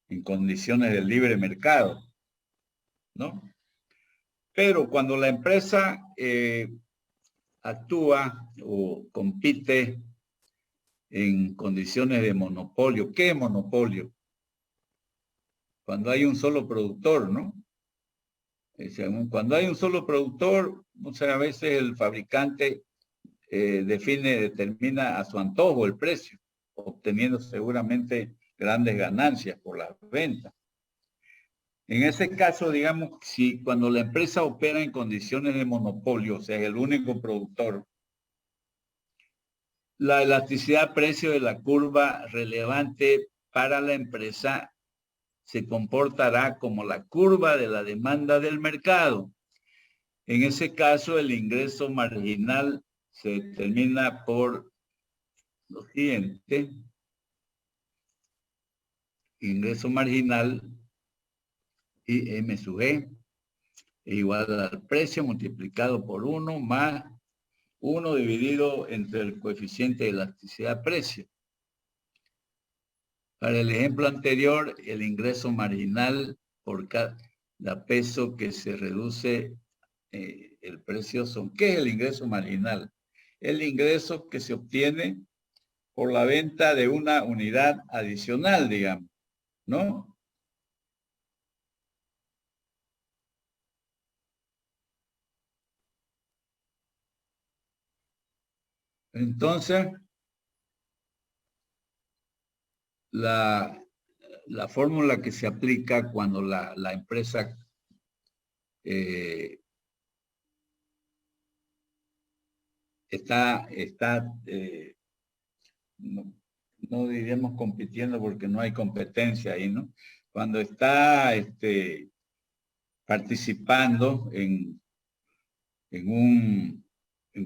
en condiciones de libre mercado, ¿no? Pero cuando la empresa actúa o compite en condiciones de monopolio, ¿qué es monopolio? Cuando hay un solo productor, ¿no? Cuando hay un solo productor, o sea, a veces el fabricante determina a su antojo el precio, obteniendo seguramente grandes ganancias por las ventas. En ese caso, digamos, si cuando la empresa opera en condiciones de monopolio, o sea, es el único productor, la elasticidad precio de la curva relevante para la empresa se comportará como la curva de la demanda del mercado. En ese caso, el ingreso marginal se determina por lo siguiente. Ingreso marginal y M sub E es igual al precio multiplicado por 1 más 1 dividido entre el coeficiente de elasticidad precio. Para el ejemplo anterior, el ingreso marginal por cada peso que se reduce el precio son. ¿Qué es el ingreso marginal? El ingreso que se obtiene por la venta de una unidad adicional, digamos, ¿no? Entonces, la fórmula que se aplica cuando la empresa está no diríamos compitiendo porque no hay competencia ahí, ¿no? Cuando está participando en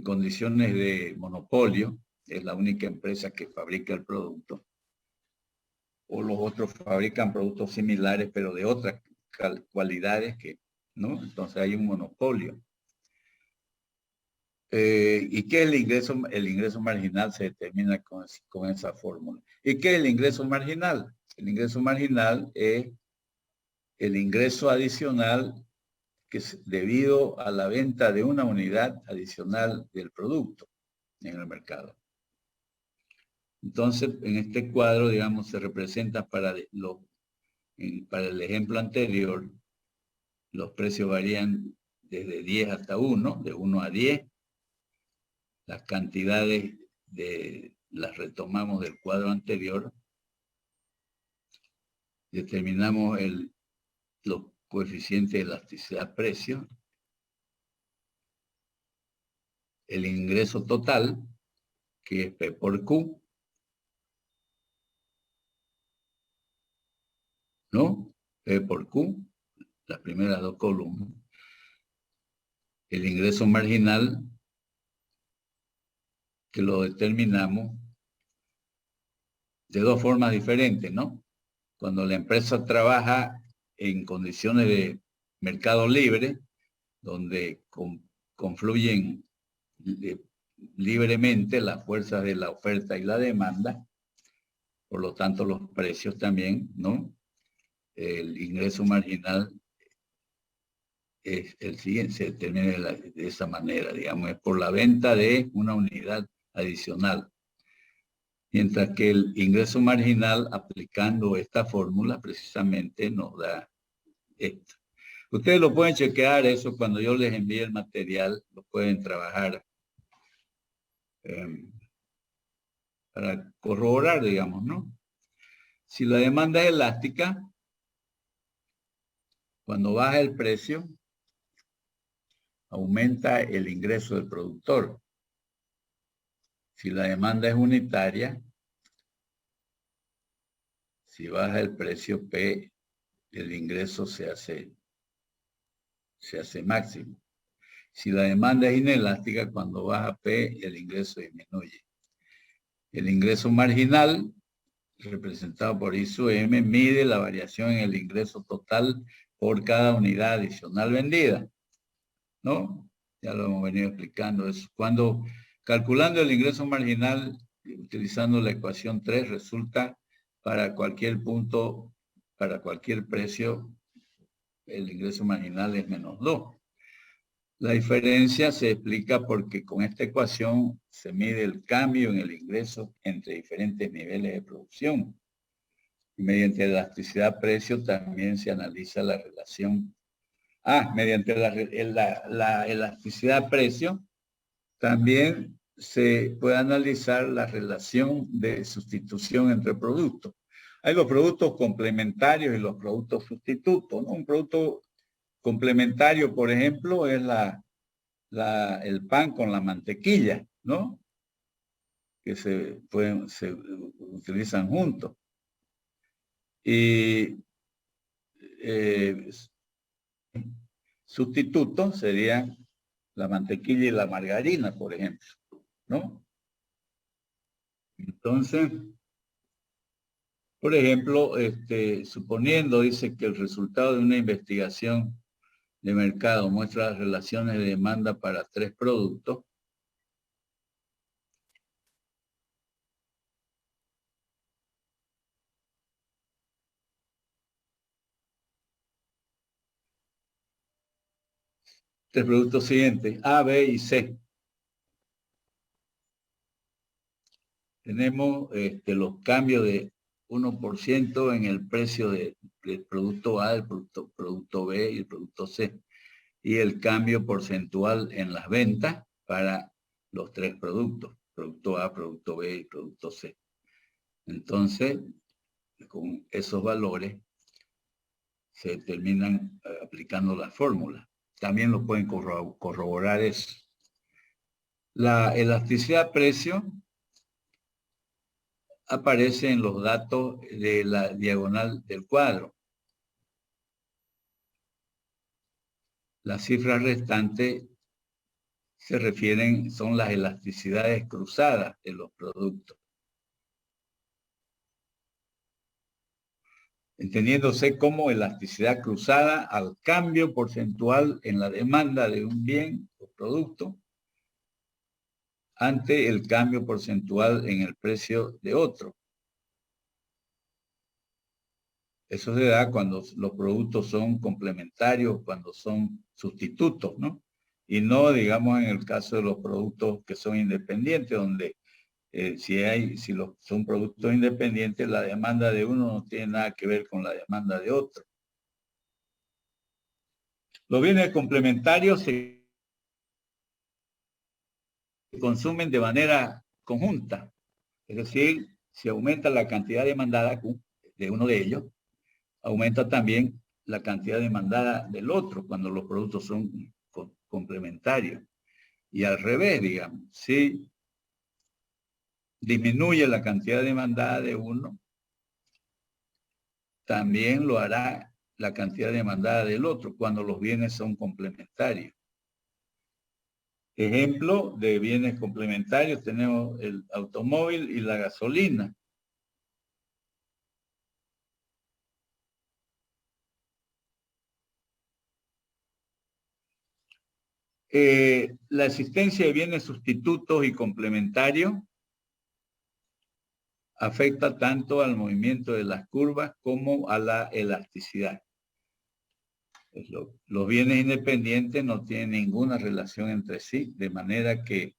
condiciones de monopolio, es la única empresa que fabrica el producto, o los otros fabrican productos similares, pero de otras cualidades que, ¿no? Entonces hay un monopolio. ¿Y qué es el ingreso? El ingreso marginal se determina con esa fórmula. ¿Y qué es el ingreso marginal? El ingreso marginal es el ingreso adicional que es debido a la venta de una unidad adicional del producto en el mercado. Entonces, en este cuadro, digamos, se representa para el ejemplo anterior, los precios varían desde 10 hasta 1, de 1 a 10. Las cantidades las retomamos del cuadro anterior. Determinamos los coeficientes de elasticidad-precio. El ingreso total, que es P por Q, ¿no? P por Q, las primeras dos columnas. El ingreso marginal, que lo determinamos de dos formas diferentes, ¿no? Cuando la empresa trabaja en condiciones de mercado libre, donde confluyen libremente las fuerzas de la oferta y la demanda, por lo tanto los precios también, ¿no? El ingreso marginal es el siguiente, se determina de esa manera, digamos, es por la venta de una unidad adicional. Mientras que el ingreso marginal, aplicando esta fórmula, precisamente nos da esto. Ustedes lo pueden chequear eso cuando yo les envíe el material, lo pueden trabajar para corroborar, digamos, ¿no? Si la demanda es elástica, cuando baja el precio, aumenta el ingreso del productor. Si la demanda es unitaria, si baja el precio P, el ingreso se hace se hace máximo. Si la demanda es inelástica, cuando baja P, el ingreso disminuye. El ingreso marginal, representado por I sub M, mide la variación en el ingreso total por cada unidad adicional vendida, ¿no? Ya lo hemos venido explicando eso. Cuando calculando el ingreso marginal, utilizando la ecuación 3, resulta para cualquier punto, para cualquier precio, el ingreso marginal es menos 2. La diferencia se explica porque con esta ecuación se mide el cambio en el ingreso entre diferentes niveles de producción. Mediante elasticidad-precio también se analiza la relación. Mediante la elasticidad-precio también se puede analizar la relación de sustitución entre productos. Hay los productos complementarios y los productos sustitutos, ¿no? Un producto complementario, por ejemplo, es el pan con la mantequilla, ¿no? Que se utilizan juntos. Y sustitutos serían la mantequilla y la margarina, por ejemplo, ¿no? Entonces, por ejemplo, suponiendo, dice que el resultado de una investigación de mercado muestra las relaciones de demanda para 3 productos, tres productos siguientes, A, B y C. Tenemos los cambios de 1% en el precio del producto A, del producto B y el producto C. Y el cambio porcentual en las ventas para los 3 productos, producto A, producto B y producto C. Entonces, con esos valores se terminan aplicando las fórmulas. También lo pueden corroborar eso. La elasticidad precio aparece en los datos de la diagonal del cuadro. Las cifras restantes son las elasticidades cruzadas de los productos. Entendiéndose como elasticidad cruzada al cambio porcentual en la demanda de un bien o producto ante el cambio porcentual en el precio de otro. Eso se da cuando los productos son complementarios, cuando son sustitutos, ¿no? Y no, digamos, en el caso de los productos que son independientes, donde son productos independientes, la demanda de uno no tiene nada que ver con la demanda de otro. Los bienes complementarios se consumen de manera conjunta. Es decir, si aumenta la cantidad demandada de uno de ellos, aumenta también la cantidad demandada del otro cuando los productos son complementarios. Y al revés, digamos, si disminuye la cantidad demandada de uno, también lo hará la cantidad demandada del otro cuando los bienes son complementarios. Ejemplo de bienes complementarios tenemos el automóvil y la gasolina. La existencia de bienes sustitutos y complementarios afecta tanto al movimiento de las curvas como a la elasticidad. Los bienes independientes no tienen ninguna relación entre sí, de manera que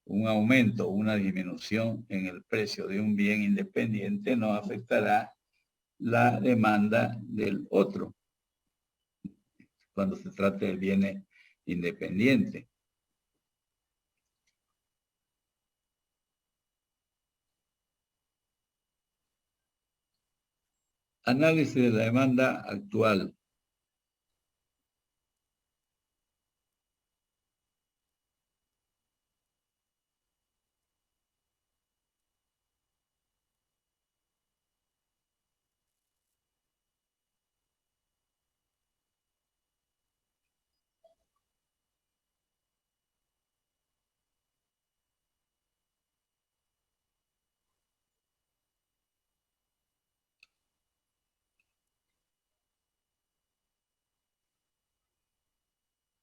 un aumento o una disminución en el precio de un bien independiente no afectará la demanda del otro cuando se trate de bienes independientes. Análisis de la demanda actual.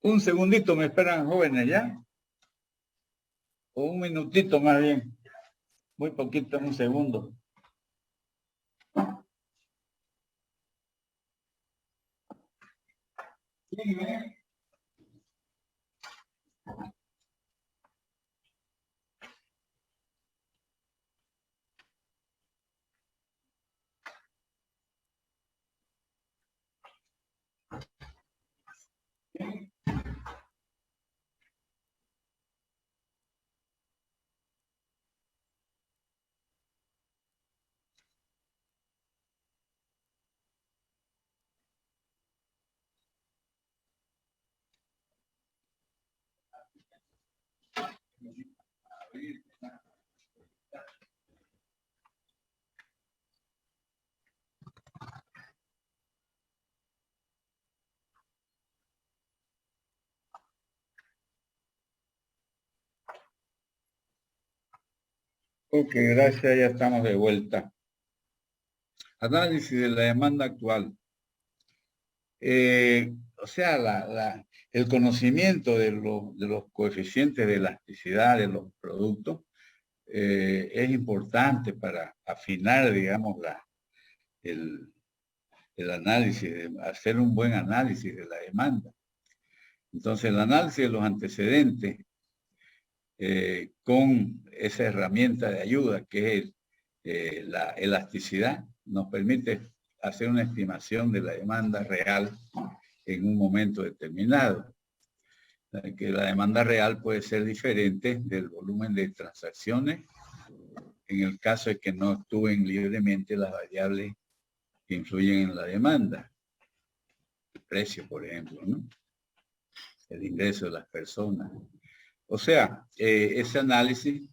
Un segundito me esperan, jóvenes, ¿ya? O un minutito más bien. Muy poquito, un segundo. Ok, gracias, ya estamos de vuelta. Análisis de la demanda actual. O sea, el conocimiento de los coeficientes de elasticidad de los productos es importante para afinar, digamos, el análisis, hacer un buen análisis de la demanda. Entonces, el análisis de los antecedentes con esa herramienta de ayuda que es la elasticidad, nos permite hacer una estimación de la demanda real en un momento determinado. Que la demanda real puede ser diferente del volumen de transacciones en el caso de que no actúen libremente las variables que influyen en la demanda. El precio, por ejemplo, ¿no? El ingreso de las personas. O sea, ese análisis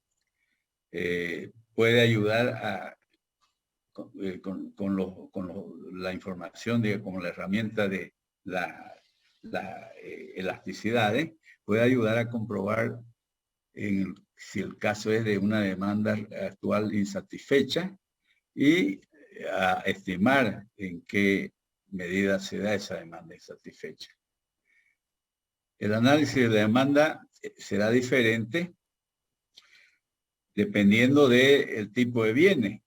puede ayudar con la información, como la herramienta de la elasticidad, puede ayudar a comprobar si el caso es de una demanda actual insatisfecha y a estimar en qué medida se da esa demanda insatisfecha. El análisis de la demanda será diferente dependiendo del tipo de bienes.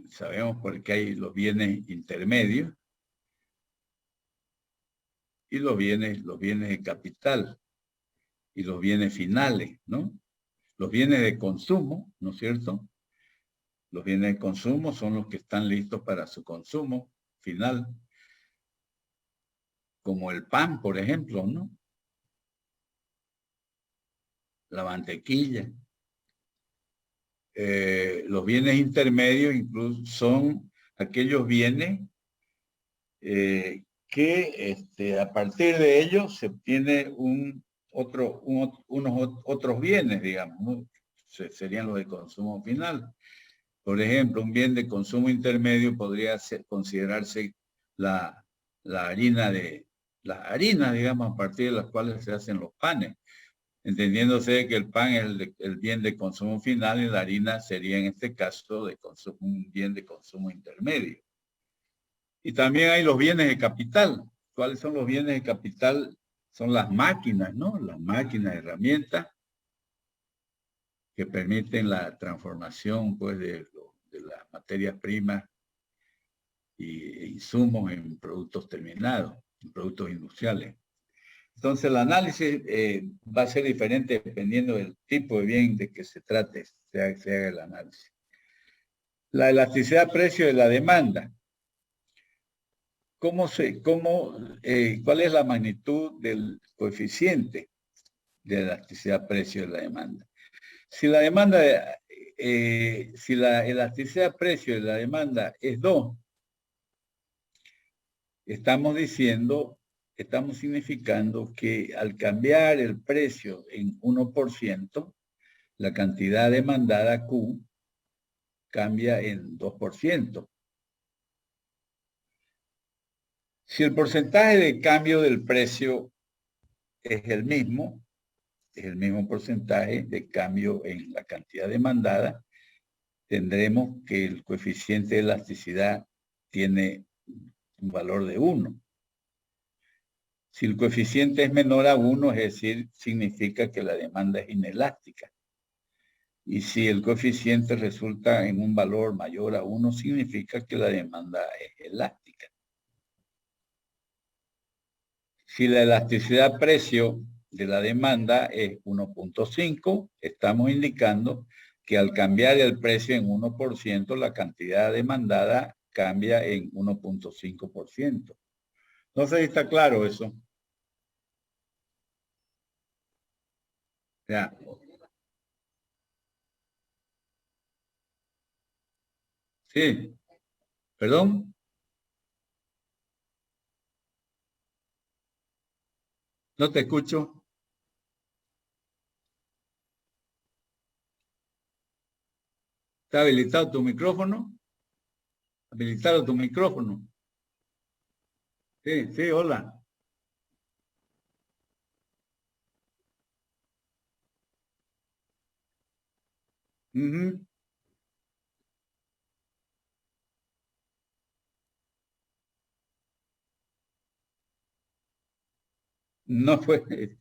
Sabemos por qué hay los bienes intermedios y los bienes de capital y los bienes finales, ¿no? Los bienes de consumo, ¿no es cierto? Los bienes de consumo son los que están listos para su consumo final, como el pan, por ejemplo, ¿no? La mantequilla. Los bienes intermedios incluso son aquellos bienes que a partir de ellos se obtiene unos otros bienes, digamos, ¿no? Serían los de consumo final. Por ejemplo, un bien de consumo intermedio podría considerarse las harinas, digamos, a partir de las cuales se hacen los panes, entendiéndose que el pan es el bien de consumo final y la harina sería en este caso un bien de consumo intermedio. Y también hay los bienes de capital. ¿Cuáles son los bienes de capital? Son las máquinas, ¿no? Las máquinas, herramientas que permiten la transformación, pues, de las materias primas e insumos en productos terminados, en productos industriales. Entonces, el análisis va a ser diferente dependiendo del tipo de bien de que se trate, se haga el análisis. La elasticidad precio de la demanda. ¿Cuál es la magnitud del coeficiente de elasticidad precio de la demanda? Si la elasticidad precio de la demanda es 2, estamos significando que al cambiar el precio en 1%, la cantidad demandada Q cambia en 2%. Si el porcentaje de cambio del precio es el mismo porcentaje de cambio en la cantidad demandada, tendremos que el coeficiente de elasticidad tiene un valor de 1. Si el coeficiente es menor a 1, es decir, significa que la demanda es inelástica. Y si el coeficiente resulta en un valor mayor a 1, significa que la demanda es elástica. Si la elasticidad precio de la demanda es 1.5, estamos indicando que al cambiar el precio en 1%, la cantidad demandada cambia en 1.5%. No sé si está claro eso. Ya. Sí, perdón, no te escucho. ¿Está habilitado tu micrófono? Habilitado tu micrófono. Sí, sí, hola. Ujú. No puede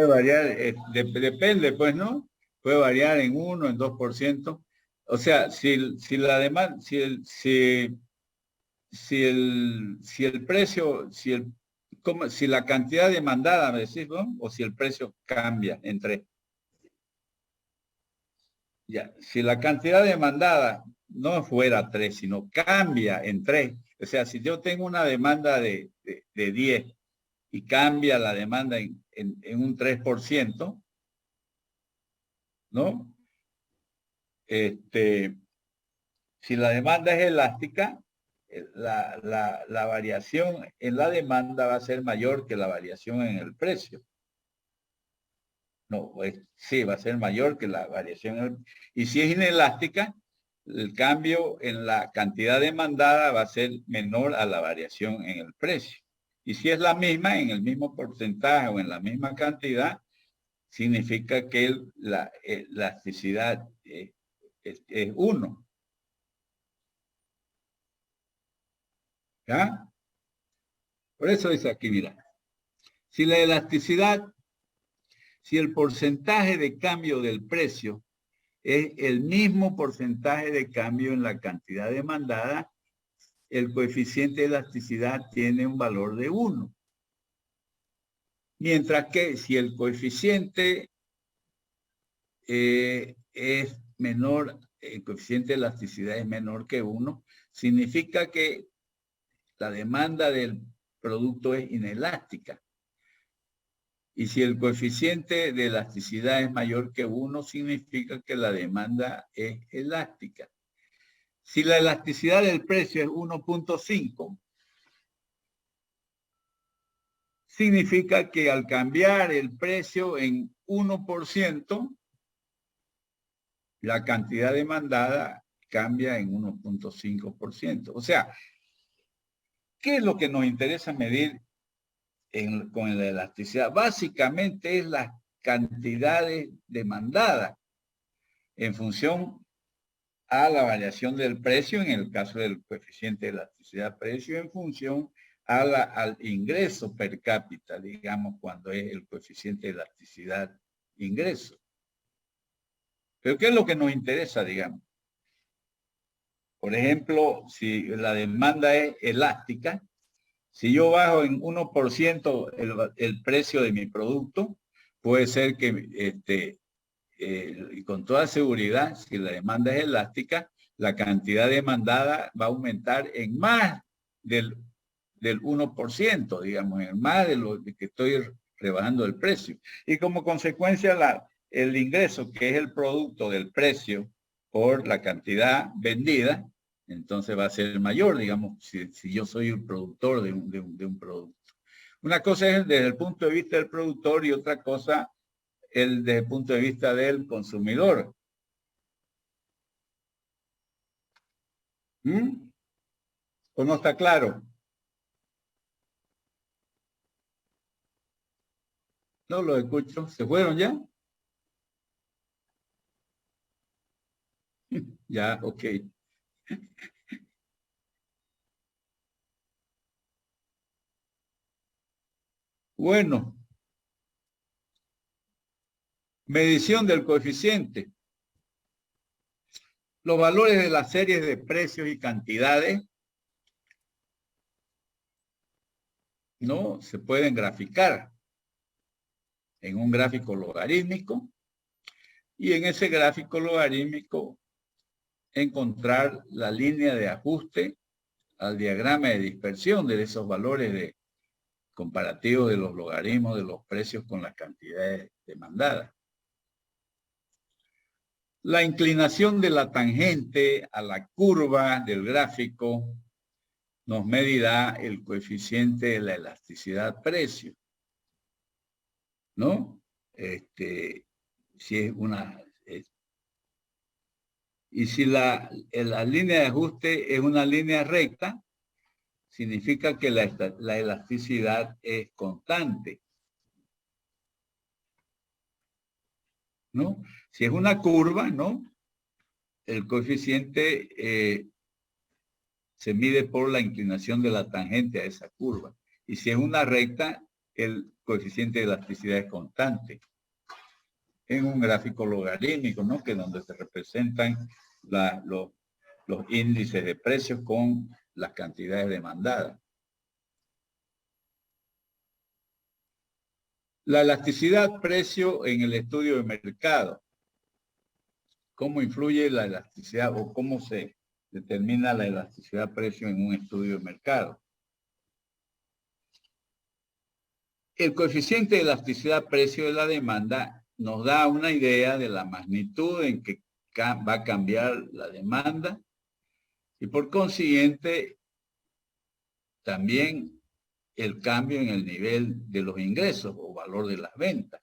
variar, depende, pues, ¿no? Puede variar en 1, en 2%. O sea, si la demanda, si el precio, si la cantidad demandada, me decís, ¿no? O si el precio cambia entre, ya, si la cantidad demandada no fuera 3, sino cambia en 3, o sea, si yo tengo una demanda de 10 y cambia la demanda en un 3%, ¿no? Este, si la demanda es elástica, la variación en la demanda va a ser mayor que la variación en el precio. No, sí, va a ser mayor que la variación y si es inelástica, el cambio en la cantidad demandada va a ser menor a la variación en el precio. Y si es la misma, en el mismo porcentaje o en la misma cantidad, significa que la elasticidad es 1. ¿Ya? Por eso dice aquí, mira, si la elasticidad, si el porcentaje de cambio del precio es el mismo porcentaje de cambio en la cantidad demandada, el coeficiente de elasticidad tiene un valor de 1. Mientras que si el coeficiente es menor, el coeficiente de elasticidad es menor que 1, significa que la demanda del producto es inelástica. Y si el coeficiente de elasticidad es mayor que 1, significa que la demanda es elástica. Si la elasticidad del precio es 1.5, significa que al cambiar el precio en 1%, la cantidad demandada cambia en 1.5%. O sea, ¿qué es lo que nos interesa medir con la elasticidad? Básicamente es las cantidades demandadas en función a la variación del precio, en el caso del coeficiente de elasticidad precio, en función al ingreso per cápita, digamos, cuando es el coeficiente de elasticidad ingreso. Pero ¿qué es lo que nos interesa, digamos? Por ejemplo, si la demanda es elástica, si yo bajo en 1% el precio de mi producto, puede ser que, y con toda seguridad, si la demanda es elástica, la cantidad demandada va a aumentar en más del, del 1%, digamos, en más de lo que estoy rebajando el precio. Y como consecuencia, el ingreso, que es el producto del precio por la cantidad vendida, entonces va a ser mayor, digamos, si yo soy un productor de un producto. Una cosa es desde el punto de vista del productor y otra cosa desde el punto de vista del consumidor. ¿Mm? ¿O no está claro? No lo escucho. ¿Se fueron ya? Ya, ok. Bueno, medición del coeficiente. Los valores de las series de precios y cantidades no se pueden graficar en un gráfico logarítmico y en ese gráfico logarítmico encontrar la línea de ajuste al diagrama de dispersión de esos valores de comparativos de los logaritmos de los precios con las cantidades demandadas. La inclinación de la tangente a la curva del gráfico nos medirá el coeficiente de la elasticidad precio, ¿no? Si es una... y si la línea de ajuste es una línea recta, significa que la elasticidad es constante, ¿no? Si es una curva, ¿no? El coeficiente se mide por la inclinación de la tangente a esa curva. Y si es una recta, el coeficiente de elasticidad es constante. En un gráfico logarítmico, ¿no? Que donde se representan los índices de precios con las cantidades demandadas. La elasticidad precio en el estudio de mercado. ¿Cómo influye la elasticidad o cómo se determina la elasticidad precio en un estudio de mercado? El coeficiente de elasticidad precio de la demanda nos da una idea de la magnitud en que va a cambiar la demanda y por consiguiente también el cambio en el nivel de los ingresos o valor de las ventas,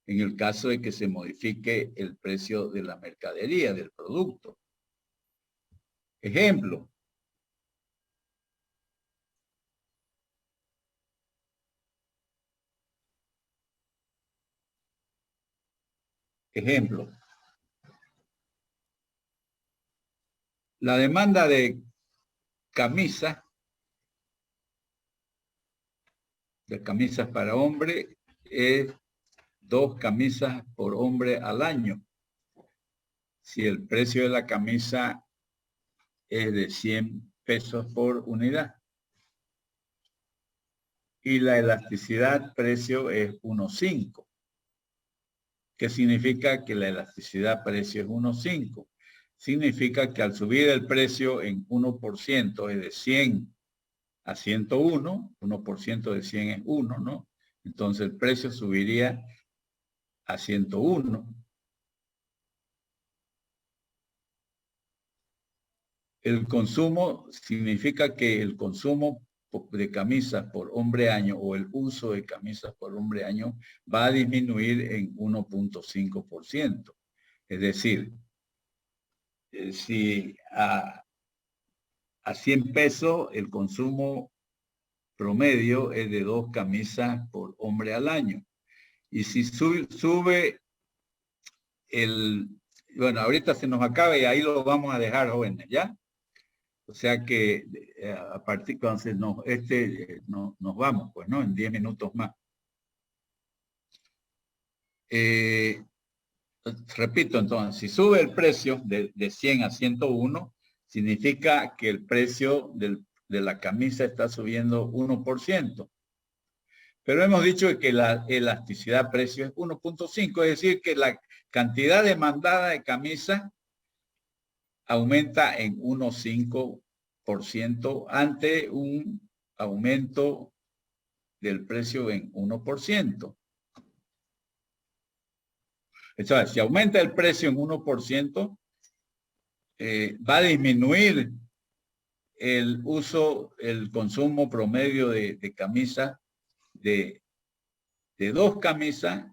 en el caso de que se modifique el precio de la mercadería, del producto. Ejemplo. La demanda de camisas para hombre es 2 camisas por hombre al año. Si el precio de la camisa es de 100 pesos por unidad. Y la elasticidad precio es 1.5. ¿Qué significa que la elasticidad precio es 1.5? Significa que al subir el precio en 1%, es de 100 a 101, 1% de 100 es 1, ¿no? Entonces el precio subiría a 101. El consumo significa que el consumo de camisas por hombre año o el uso de camisas por hombre año va a disminuir en 1.5%. Es decir, si a 100 pesos el consumo promedio es de 2 camisas por hombre al año. Y si sube bueno, ahorita se nos acaba y ahí lo vamos a dejar, jóvenes, ¿ya? O sea que a partir cuando nos vamos, pues, ¿no? En 10 minutos más. Repito, entonces, si sube el precio de 100 a 101, significa que el precio de la camisa está subiendo 1%. Pero hemos dicho que la elasticidad precio es 1.5, es decir, que la cantidad demandada de camisas aumenta en 1.5% ante un aumento del precio en 1%. Entonces, si aumenta el precio en 1%, va a disminuir el consumo promedio de camisas de 2 camisas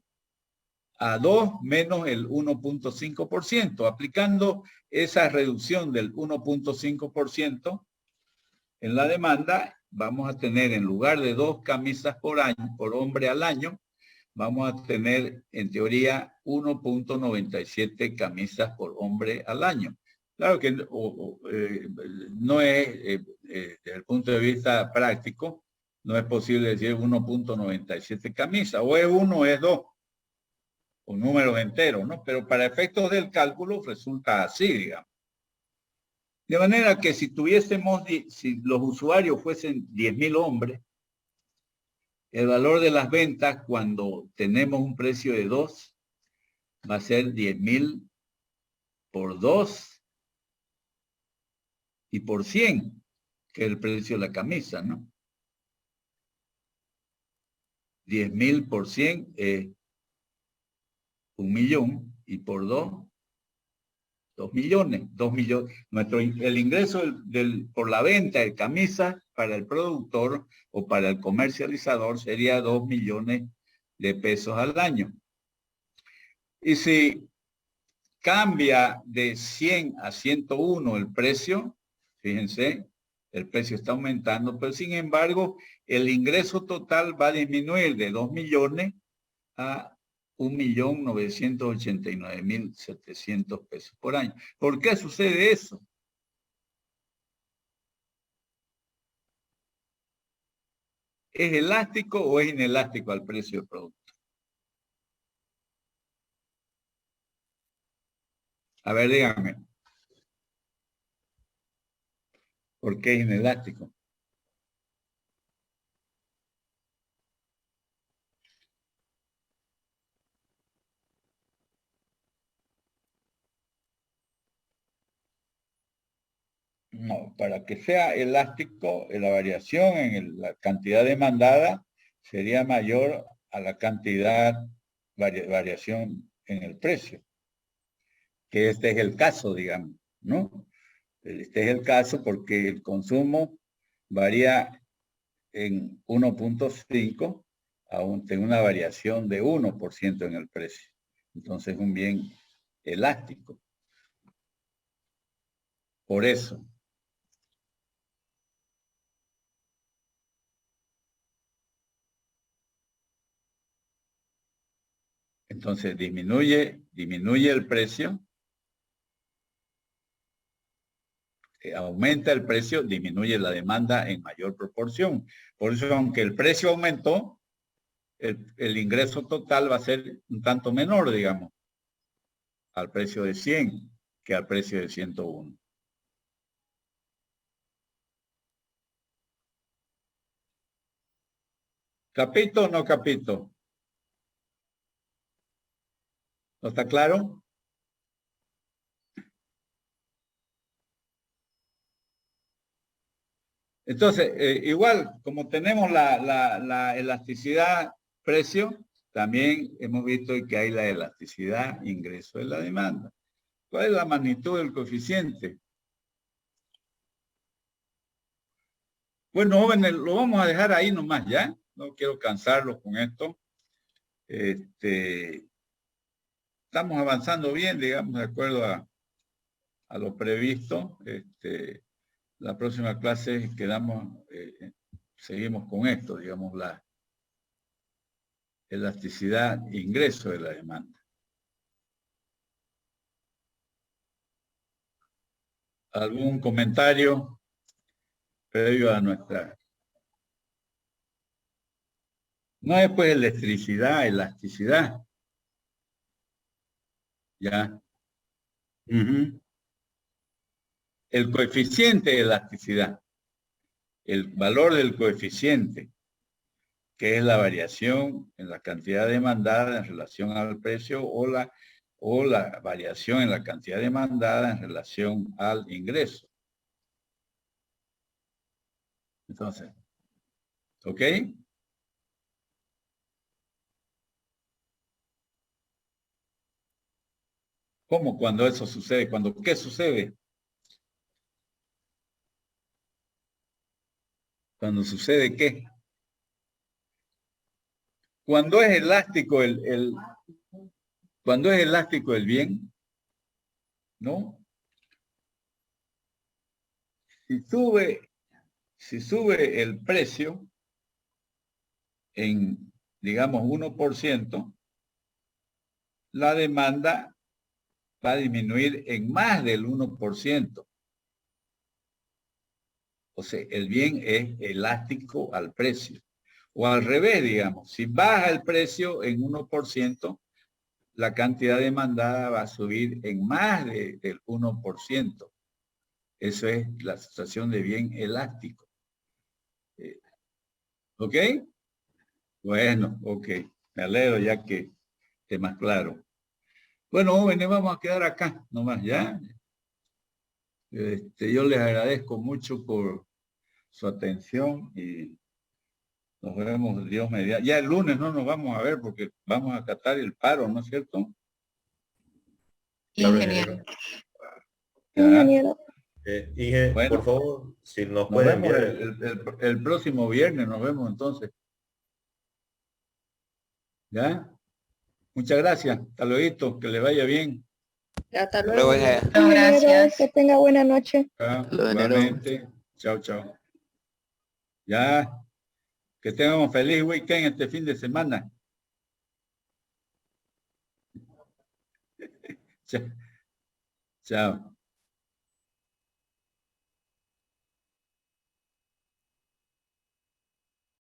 a 2 menos el 1.5%. Aplicando esa reducción del 1.5% en la demanda, vamos a tener en lugar de 2 camisas por hombre al año, vamos a tener en teoría 1.97 camisas por hombre al año. Claro que no es, desde el punto de vista práctico, No es posible decir 1.97 camisas, o es 1 o es 2, o números enteros, ¿no? Pero para efectos del cálculo resulta así, digamos. De manera que si tuviésemos, si los usuarios fuesen 10.000 hombres, el valor de las ventas cuando tenemos un precio de 2 va a ser 10.000 por 2 y por 100, que es el precio de la camisa, ¿no? 10.000 por 100 es 1.000.000 y por 2, 2 millones. 2 millones. El ingreso por la venta de camisas para el productor o para el comercializador sería 2 millones de pesos al año. Y si cambia de 100 a 101 el precio, fíjense, el precio está aumentando, pero sin embargo, el ingreso total va a disminuir de 2 millones a 1.989.700 pesos por año. ¿Por qué sucede eso? ¿Es elástico o es inelástico al precio del producto? A ver, díganme. ¿Por qué es inelástico? No, para que sea elástico, la variación en la cantidad demandada sería mayor a la cantidad variación en el precio, que este es el caso, digamos, ¿no? Este es el caso porque el consumo varía en 1.5, aún tiene una variación de 1% en el precio. Entonces es un bien elástico. Por eso. Entonces disminuye el precio, aumenta el precio, disminuye la demanda en mayor proporción. Por eso, aunque el precio aumentó, el ingreso total va a ser un tanto menor, digamos, al precio de 100 que al precio de 101. ¿Capito o no capito? ¿No está claro? Entonces, igual, como tenemos la elasticidad precio, también hemos visto que hay la elasticidad ingreso de la demanda. ¿Cuál es la magnitud del coeficiente? Bueno, jóvenes, lo vamos a dejar ahí nomás, ¿ya? No quiero cansarlos con esto. Estamos avanzando bien, digamos, de acuerdo a lo previsto. La próxima clase seguimos con esto, digamos, la elasticidad ingreso de la demanda. ¿Algún comentario previo a nuestra? No es pues electricidad, elasticidad. Ya. El coeficiente de elasticidad, el valor del coeficiente, que es la variación en la cantidad demandada en relación al precio o la variación en la cantidad demandada en relación al ingreso. Entonces, ¿ok? ¿Cómo cuando eso sucede? ¿Qué sucede? ¿Cuando sucede qué? Cuando es elástico cuando es elástico el bien, ¿no? Si sube el precio en, digamos, 1%, la demanda va a disminuir en más del 1%. O sea, el bien es elástico al precio. O al revés, digamos, si baja el precio en 1%, la cantidad demandada va a subir en más del 1%. Eso es la situación de bien elástico. ¿Ok? Bueno, ok. Me alegro ya que esté más claro. Bueno, jóvenes, vamos a quedar acá nomás ya. Yo les agradezco mucho por su atención y nos vemos Dios mediante. Ya el lunes no nos vamos a ver porque vamos a acatar el paro, ¿no es cierto? Ingeniero. Ya. Inge, Bueno, por favor, si nos nos puede vemos enviar el próximo viernes, nos vemos entonces. ¿Ya? Muchas gracias. Hasta luego, que le vaya bien. Hasta Luego, luego. Inge. No, gracias. Que tenga buena noche. Igualmente. Chao, chao. Ya. Que tengamos feliz weekend este fin de semana. Chao. Chao.